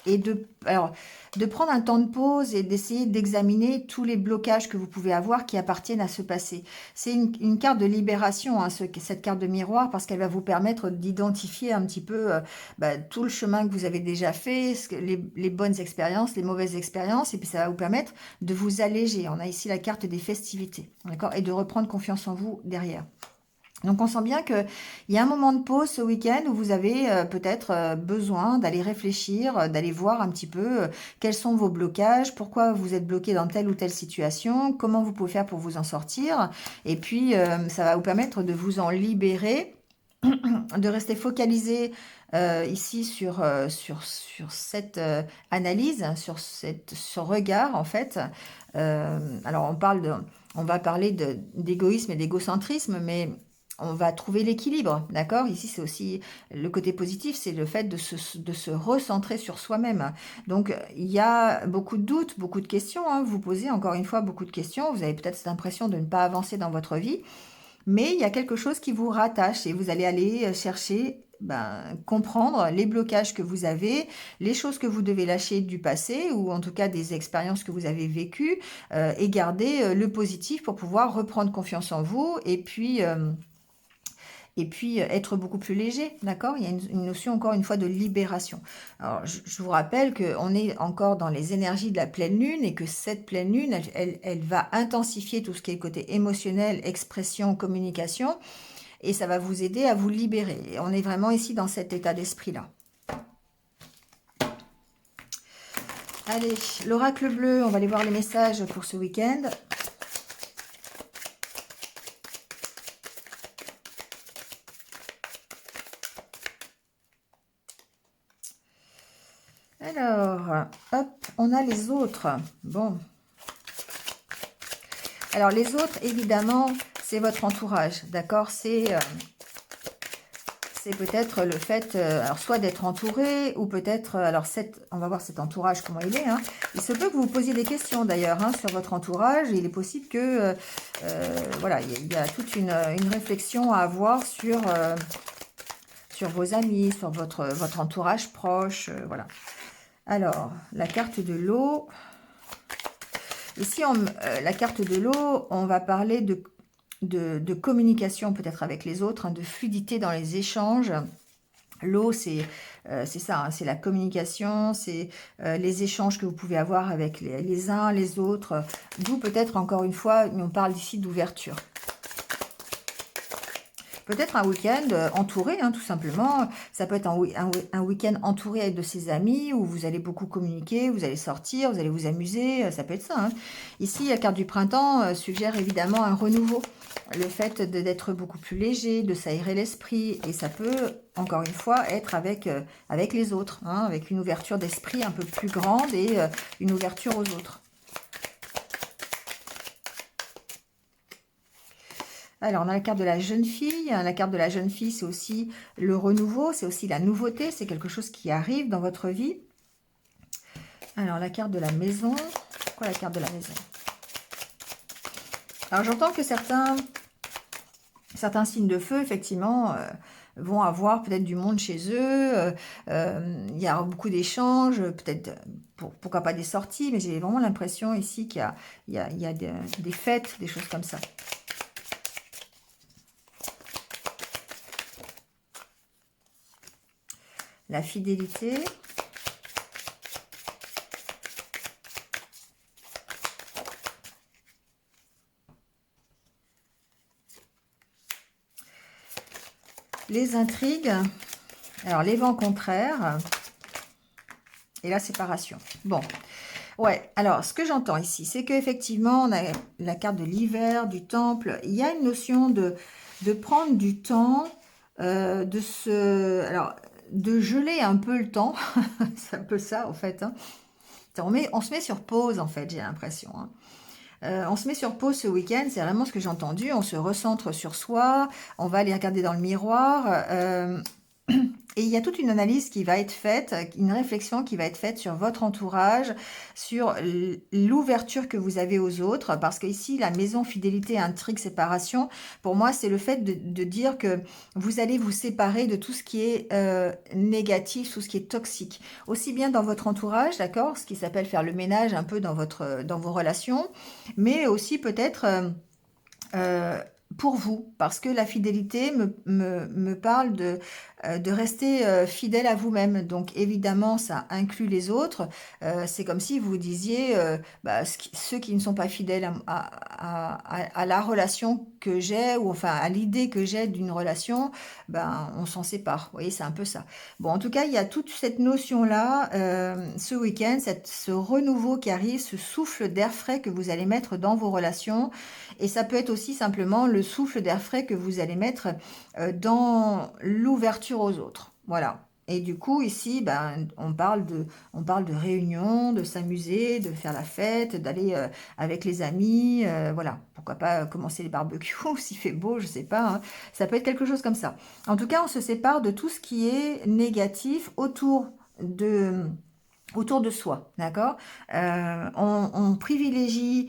Speaker 1: de prendre un temps de pause et d'essayer d'examiner tous les blocages que vous pouvez avoir qui appartiennent à ce passé. C'est une carte de libération, hein, cette carte de miroir, parce qu'elle va vous permettre d'identifier un petit peu tout le chemin que vous avez déjà fait, les bonnes expériences, les mauvaises expériences, et puis ça va vous permettre de vous alléger. On a ici la carte des festivités, d'accord, et de reprendre confiance en vous derrière. Donc on sent bien qu'il y a un moment de pause ce week-end où vous avez peut-être besoin d'aller réfléchir, d'aller voir un petit peu quels sont vos blocages, pourquoi vous êtes bloqué dans telle ou telle situation, comment vous pouvez faire pour vous en sortir. Et puis ça va vous permettre de vous en libérer, de rester focalisé ici sur cette analyse, sur ce regard en fait. Alors on parle on va parler d'égoïsme et d'égocentrisme, mais on va trouver l'équilibre, d'accord? Ici, c'est aussi le côté positif, c'est le fait de se recentrer sur soi-même. Donc, il y a beaucoup de doutes, beaucoup de questions, hein. Vous posez encore une fois beaucoup de questions. Vous avez peut-être cette impression de ne pas avancer dans votre vie, mais il y a quelque chose qui vous rattache et vous allez aller chercher, ben, comprendre les blocages que vous avez, les choses que vous devez lâcher du passé ou en tout cas des expériences que vous avez vécues et garder le positif pour pouvoir reprendre confiance en vous et puis être beaucoup plus léger, d'accord? Il y a une notion encore une fois de libération. Alors je vous rappelle qu'on est encore dans les énergies de la pleine lune et que cette pleine lune, elle va intensifier tout ce qui est le côté émotionnel, expression, communication et ça va vous aider à vous libérer. Et on est vraiment ici dans cet état d'esprit-là. Allez, l'oracle bleu, on va aller voir les messages pour ce week-end. Alors, hop, on a les autres. Bon. Alors, les autres, évidemment, c'est votre entourage, d'accord? C'est peut-être le fait, alors soit d'être entouré, ou peut-être, alors on va voir cet entourage, comment il est, hein. Il se peut que vous vous posiez des questions, d'ailleurs, hein, sur votre entourage. Il est possible que, voilà, il y a toute une réflexion à avoir sur vos amis, sur votre entourage proche, voilà. Alors, la carte de l'eau. Ici, la carte de l'eau, on va parler de communication peut-être avec les autres, hein, de fluidité dans les échanges. L'eau, c'est ça, hein, c'est la communication, c'est les échanges que vous pouvez avoir avec les uns, les autres. D'où peut-être, encore une fois, on parle ici d'ouverture. Peut-être un week-end entouré, hein, tout simplement. Ça peut être un week-end entouré avec de ses amis, où vous allez beaucoup communiquer, vous allez sortir, vous allez vous amuser, ça peut être ça, hein. Ici, la carte du printemps suggère évidemment un renouveau. Le fait d'être beaucoup plus léger, de s'aérer l'esprit, et ça peut, encore une fois, être avec les autres, hein, avec une ouverture d'esprit un peu plus grande et une ouverture aux autres. Alors, on a la carte de la jeune fille. La carte de la jeune fille, c'est aussi le renouveau, c'est aussi la nouveauté, c'est quelque chose qui arrive dans votre vie. Alors, la carte de la maison. Pourquoi la carte de la maison? Alors, j'entends que certains signes de feu, effectivement, vont avoir peut-être du monde chez eux. Il y a beaucoup d'échanges, peut-être, pourquoi pas des sorties, mais j'ai vraiment l'impression ici qu'il y a des fêtes, des choses comme ça. La fidélité. Les intrigues. Alors, les vents contraires. Et la séparation. Bon. Ouais, alors, ce que j'entends ici, c'est qu'effectivement, on a la carte de l'hiver, du temple. Il y a une notion de prendre du temps, de geler un peu le temps. C'est un peu ça, en fait, hein. On se met sur pause, en fait, j'ai l'impression, hein. On se met sur pause ce week-end, c'est vraiment ce que j'ai entendu. On se recentre sur soi, on va aller regarder dans le miroir. Et il y a toute une analyse qui va être faite, une réflexion qui va être faite sur votre entourage, sur l'ouverture que vous avez aux autres. Parce que ici, la maison, fidélité, intrigue, séparation, pour moi, c'est le fait de dire que vous allez vous séparer de tout ce qui est négatif, tout ce qui est toxique. Aussi bien dans votre entourage, d'accord, ce qui s'appelle faire le ménage un peu dans vos relations, mais aussi peut-être pour vous, parce que la fidélité me parle de rester fidèle à vous-même. Donc évidemment, ça inclut les autres. C'est comme si vous disiez, ceux qui ne sont pas fidèles à la relation que j'ai, ou enfin à l'idée que j'ai d'une relation, ben, on s'en sépare. Vous voyez, c'est un peu ça. Bon, en tout cas, il y a toute cette notion-là, ce week-end, ce renouveau qui arrive, ce souffle d'air frais que vous allez mettre dans vos relations. Et ça peut être aussi simplement le souffle d'air frais que vous allez mettre dans l'ouverture aux autres. Voilà. Et du coup, ici, ben, on parle de réunion, de s'amuser, de faire la fête, d'aller avec les amis, voilà. Pourquoi pas commencer les barbecues s'il fait beau, je sais pas, hein. Ça peut être quelque chose comme ça. En tout cas, on se sépare de tout ce qui est négatif de, autour de soi, d'accord? On privilégie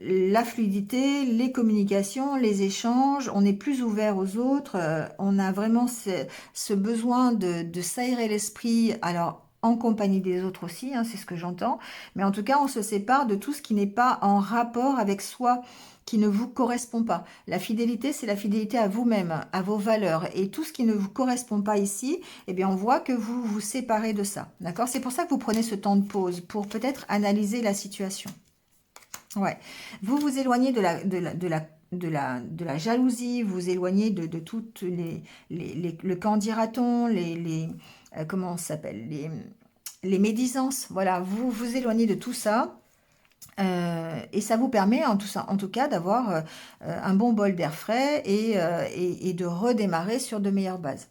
Speaker 1: la fluidité, les communications, les échanges, on est plus ouvert aux autres, on a vraiment ce besoin de s'aérer l'esprit, alors en compagnie des autres aussi, hein, c'est ce que j'entends, mais en tout cas on se sépare de tout ce qui n'est pas en rapport avec soi, qui ne vous correspond pas. La fidélité, c'est la fidélité à vous-même, à vos valeurs, et tout ce qui ne vous correspond pas ici, eh bien on voit que vous vous séparez de ça, d'accord? C'est pour ça que vous prenez ce temps de pause, pour peut-être analyser la situation. Ouais. Vous vous éloignez de la jalousie, vous vous éloignez de toutes le qu'en dira-t-on, comment ça s'appelle, les médisances. Voilà, vous vous éloignez de tout ça. Et ça vous permet en tout cas d'avoir un bon bol d'air frais et de redémarrer sur de meilleures bases.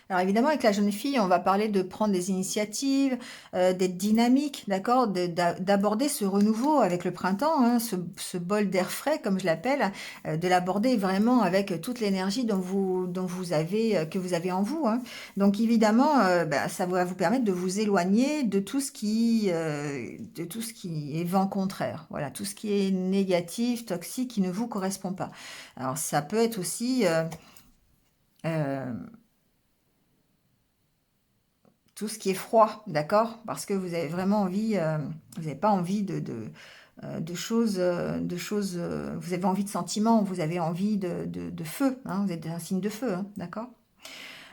Speaker 1: Alors évidemment, avec la jeune fille, on va parler de prendre des initiatives, d'être dynamique, d'accord, d'aborder ce renouveau avec le printemps, hein, ce bol d'air frais, comme je l'appelle, de l'aborder vraiment avec toute l'énergie dont vous avez, que vous avez en vous, hein. Donc évidemment, bah, ça va vous permettre de vous éloigner de tout ce qui est vent contraire, voilà, tout ce qui est négatif, toxique, qui ne vous correspond pas. Alors ça peut être aussi euh, tout ce qui est froid, d'accord? Parce que vous avez vraiment envie, vous n'avez pas envie de choses, vous avez envie de sentiments, vous avez envie de feu, hein, vous êtes un signe de feu, hein, d'accord?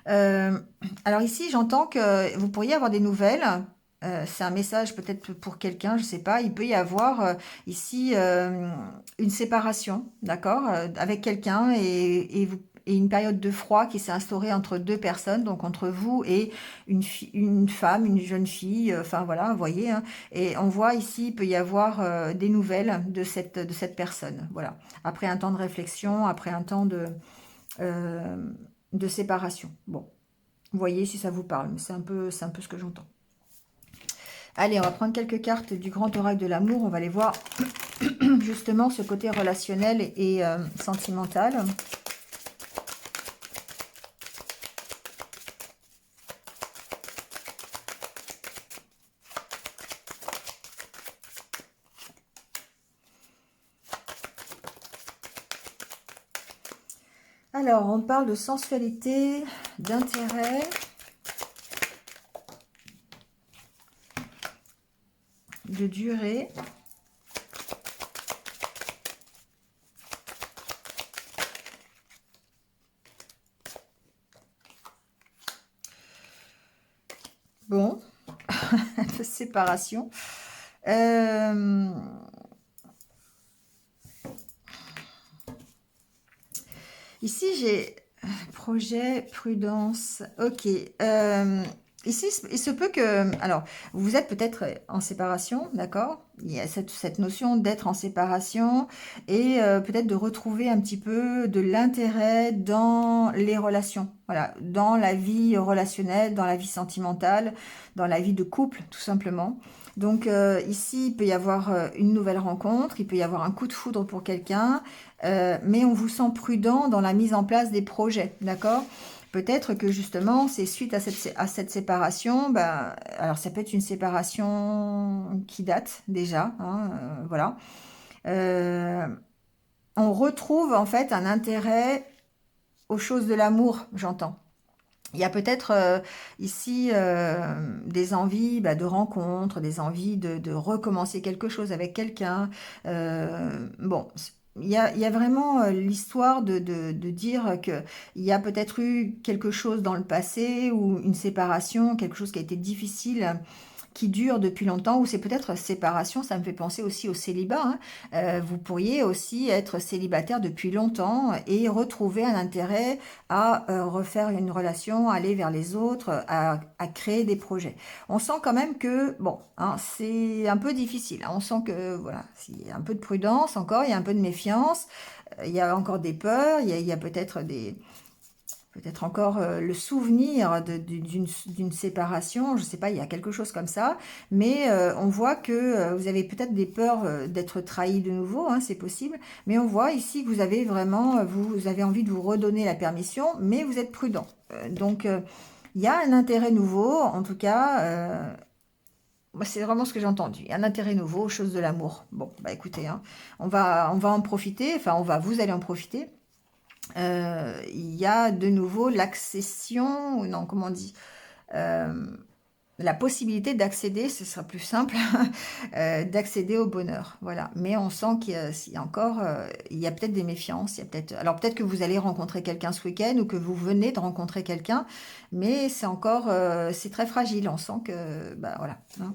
Speaker 1: Euh, alors ici, j'entends que vous pourriez avoir des nouvelles. C'est un message peut-être pour quelqu'un, je ne sais pas. Il peut y avoir ici une séparation, d'accord, avec quelqu'un et une période de froid qui s'est instaurée entre deux personnes, donc entre vous et une femme, une jeune fille, enfin voilà, vous voyez, hein. Et on voit ici, il peut y avoir des nouvelles de cette personne, voilà. Après un temps de réflexion, après un temps euh, de séparation. Bon, vous voyez si ça vous parle, mais c'est un peu ce que j'entends. Allez, on va prendre quelques cartes du grand oracle de l'amour. On va aller voir justement ce côté relationnel et sentimental. Alors, on parle de sensualité, d'intérêt, de durée. Bon, un peu de séparation. Euh, Ici, j'ai projet, prudence. Ok. Ici, il se peut que... Alors, vous êtes peut-être en séparation, d'accord? Il y a cette notion d'être en séparation et peut-être de retrouver un petit peu de l'intérêt dans les relations. Voilà, dans la vie relationnelle, dans la vie sentimentale, dans la vie de couple, tout simplement. Donc ici, il peut y avoir une nouvelle rencontre, il peut y avoir un coup de foudre pour quelqu'un, mais on vous sent prudent dans la mise en place des projets, d'accord? Peut-être que justement, c'est suite à cette séparation, ben, alors ça peut être une séparation qui date déjà, hein, voilà. Euh, on retrouve en fait un intérêt aux choses de l'amour, j'entends. Il y a peut-être ici des envies bah, de rencontres, des envies de recommencer quelque chose avec quelqu'un. Bon, il y a vraiment l'histoire de dire que il y a peut-être eu quelque chose dans le passé ou une séparation, quelque chose qui a été difficile qui dure depuis longtemps, ou c'est peut-être séparation, ça me fait penser aussi au célibat, hein. Vous pourriez aussi être célibataire depuis longtemps et retrouver un intérêt à refaire une relation, aller vers les autres, à créer des projets. On sent quand même que, bon, hein, c'est un peu difficile, hein. On sent que, voilà, il y a un peu de prudence encore, il y a un peu de méfiance, il y a encore des peurs, il y a peut-être encore le souvenir d'une séparation, je ne sais pas, il y a quelque chose comme ça, mais on voit que vous avez peut-être des peurs d'être trahi de nouveau, hein, c'est possible, mais on voit ici que vous avez vraiment, vous avez envie de vous redonner la permission, mais vous êtes prudent. Donc, il y a un intérêt nouveau, en tout cas, moi, c'est vraiment ce que j'ai entendu. Un intérêt nouveau aux choses de l'amour. Bon, bah écoutez, hein, on va en profiter, enfin, vous allez en profiter. Il y a de nouveau l'accession, ou non, comment on dit, euh, la possibilité d'accéder, ce sera plus simple, d'accéder au bonheur. Voilà. Mais on sent qu'il y a encore, il y a peut-être des méfiances. Il y a peut-être, alors peut-être que vous allez rencontrer quelqu'un ce week-end ou que vous venez de rencontrer quelqu'un, mais c'est encore, c'est très fragile. On sent que, bah voilà, hein.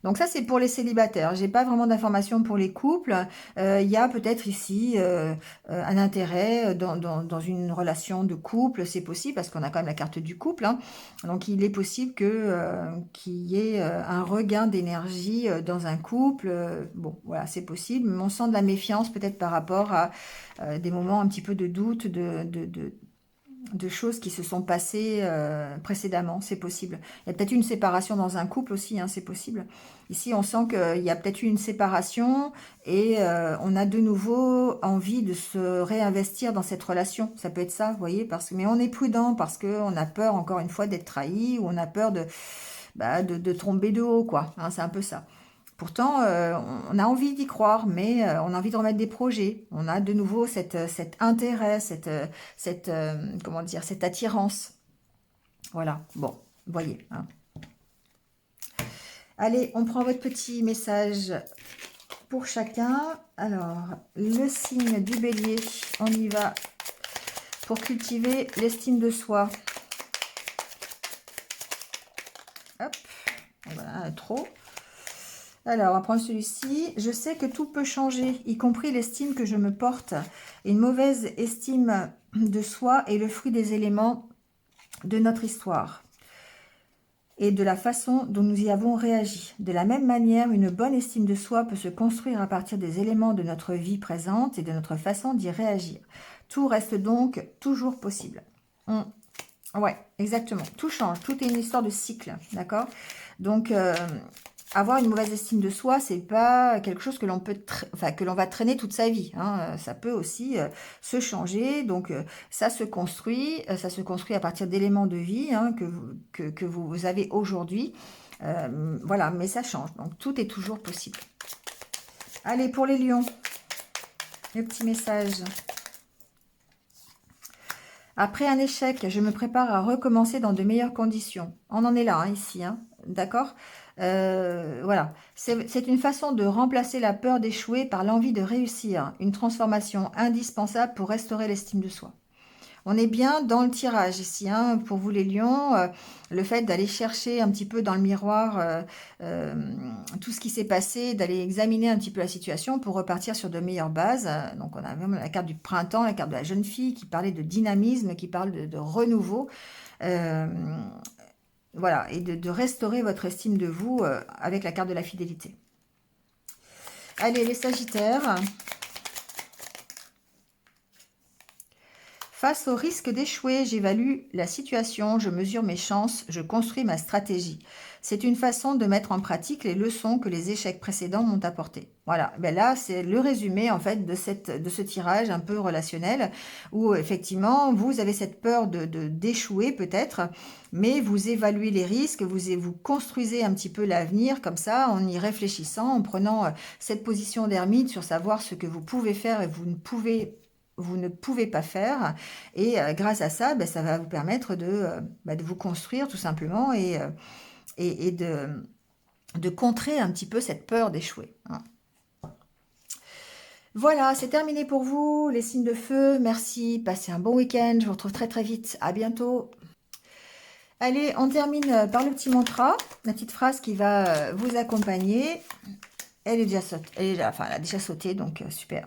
Speaker 1: Donc ça, c'est pour les célibataires. J'ai pas vraiment d'informations pour les couples. Il y a peut-être ici un intérêt dans une relation de couple. C'est possible parce qu'on a quand même la carte du couple, hein. Donc il est possible qu'il y ait un regain d'énergie dans un couple. Bon, voilà, c'est possible. Mais on sent de la méfiance peut-être par rapport à des moments un petit peu de doute, de choses qui se sont passées précédemment, c'est possible. Il y a peut-être eu une séparation dans un couple aussi, hein, c'est possible. Ici, on sent qu'il y a peut-être eu une séparation et on a de nouveau envie de se réinvestir dans cette relation. Ça peut être ça, vous voyez, mais on est prudent parce qu'on a peur, encore une fois, d'être trahi ou on a peur de tomber de haut, quoi. Hein, c'est un peu ça. Pourtant, on a envie d'y croire, mais on a envie de remettre des projets. On a de nouveau cet intérêt, comment dire, cette attirance. Voilà, bon, voyez, hein. Allez, on prend votre petit message pour chacun. Alors, le signe du bélier, on y va pour cultiver l'estime de soi. Hop, et voilà, trop. Alors, on va prendre celui-ci. Je sais que tout peut changer, y compris l'estime que je me porte. Une mauvaise estime de soi est le fruit des éléments de notre histoire et de la façon dont nous y avons réagi. De la même manière, une bonne estime de soi peut se construire à partir des éléments de notre vie présente et de notre façon d'y réagir. Tout reste donc toujours possible. Ouais, exactement. Tout change. Tout est une histoire de cycle, d'accord? Donc, avoir une mauvaise estime de soi, c'est pas quelque chose que l'on peut, que l'on va traîner toute sa vie, hein. Ça peut aussi se changer. Donc, ça se construit. Ça se construit à partir d'éléments de vie, hein, que vous avez aujourd'hui. Voilà, mais ça change. Donc, tout est toujours possible. Allez, pour les lions, le petit message. Après un échec, je me prépare à recommencer dans de meilleures conditions. On en est là, hein, ici, hein, d'accord? Voilà. C'est une façon de remplacer la peur d'échouer par l'envie de réussir. Une transformation indispensable pour restaurer l'estime de soi. On est bien dans le tirage ici, hein, pour vous les lions. Le fait d'aller chercher un petit peu dans le miroir euh, tout ce qui s'est passé, d'aller examiner un petit peu la situation pour repartir sur de meilleures bases. Donc on a même la carte du printemps, la carte de la jeune fille qui parlait de dynamisme, qui parle de renouveau. Euh, voilà, et de restaurer votre estime de vous avec la carte de la fidélité. Allez, les Sagittaires. Face au risque d'échouer, j'évalue la situation, je mesure mes chances, je construis ma stratégie. C'est une façon de mettre en pratique les leçons que les échecs précédents m'ont apportées. Voilà, ben là c'est le résumé en fait de ce tirage un peu relationnel où effectivement vous avez cette peur d'échouer peut-être, mais vous évaluez les risques, vous construisez un petit peu l'avenir comme ça en y réfléchissant, en prenant cette position d'ermite sur savoir ce que vous pouvez faire et vous ne pouvez pas faire. Et grâce à ça, ben, ça va vous permettre de vous construire tout simplement et de contrer un petit peu cette peur d'échouer, hein. Voilà, c'est terminé pour vous, les signes de feu. Merci, passez un bon week-end. Je vous retrouve très très vite. À bientôt. Allez, on termine par le petit mantra, la petite phrase qui va vous accompagner. Elle est déjà sautée, elle a déjà sauté, donc super.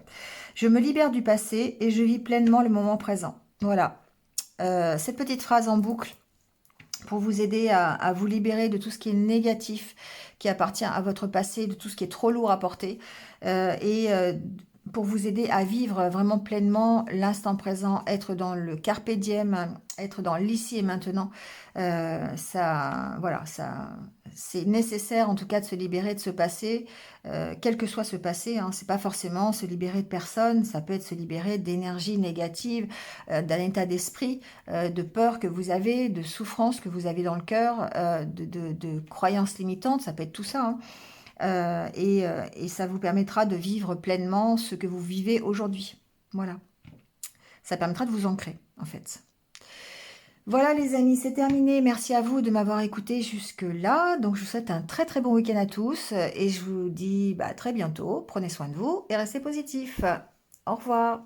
Speaker 1: Je me libère du passé et je vis pleinement le moment présent. Voilà. Cette petite phrase en boucle pour vous aider à vous libérer de tout ce qui est négatif, qui appartient à votre passé, de tout ce qui est trop lourd à porter. pour vous aider à vivre vraiment pleinement l'instant présent, être dans le carpe diem, être dans l'ici et maintenant. Ça, voilà, ça, c'est nécessaire en tout cas de se libérer de ce passé, quel que soit ce passé. Hein, c'est pas forcément se libérer de personne, ça peut être se libérer d'énergie négative, d'un état d'esprit, de peur que vous avez, de souffrance que vous avez dans le cœur, de croyances limitantes. Ça peut être tout ça. Hein. Et ça vous permettra de vivre pleinement ce que vous vivez aujourd'hui. Voilà, ça permettra de vous ancrer en fait. Voilà les amis, c'est terminé. Merci à vous de m'avoir écouté jusque-là. Donc je vous souhaite un très très bon week-end à tous et je vous dis à très bientôt. Prenez soin de vous et restez positifs. Au revoir.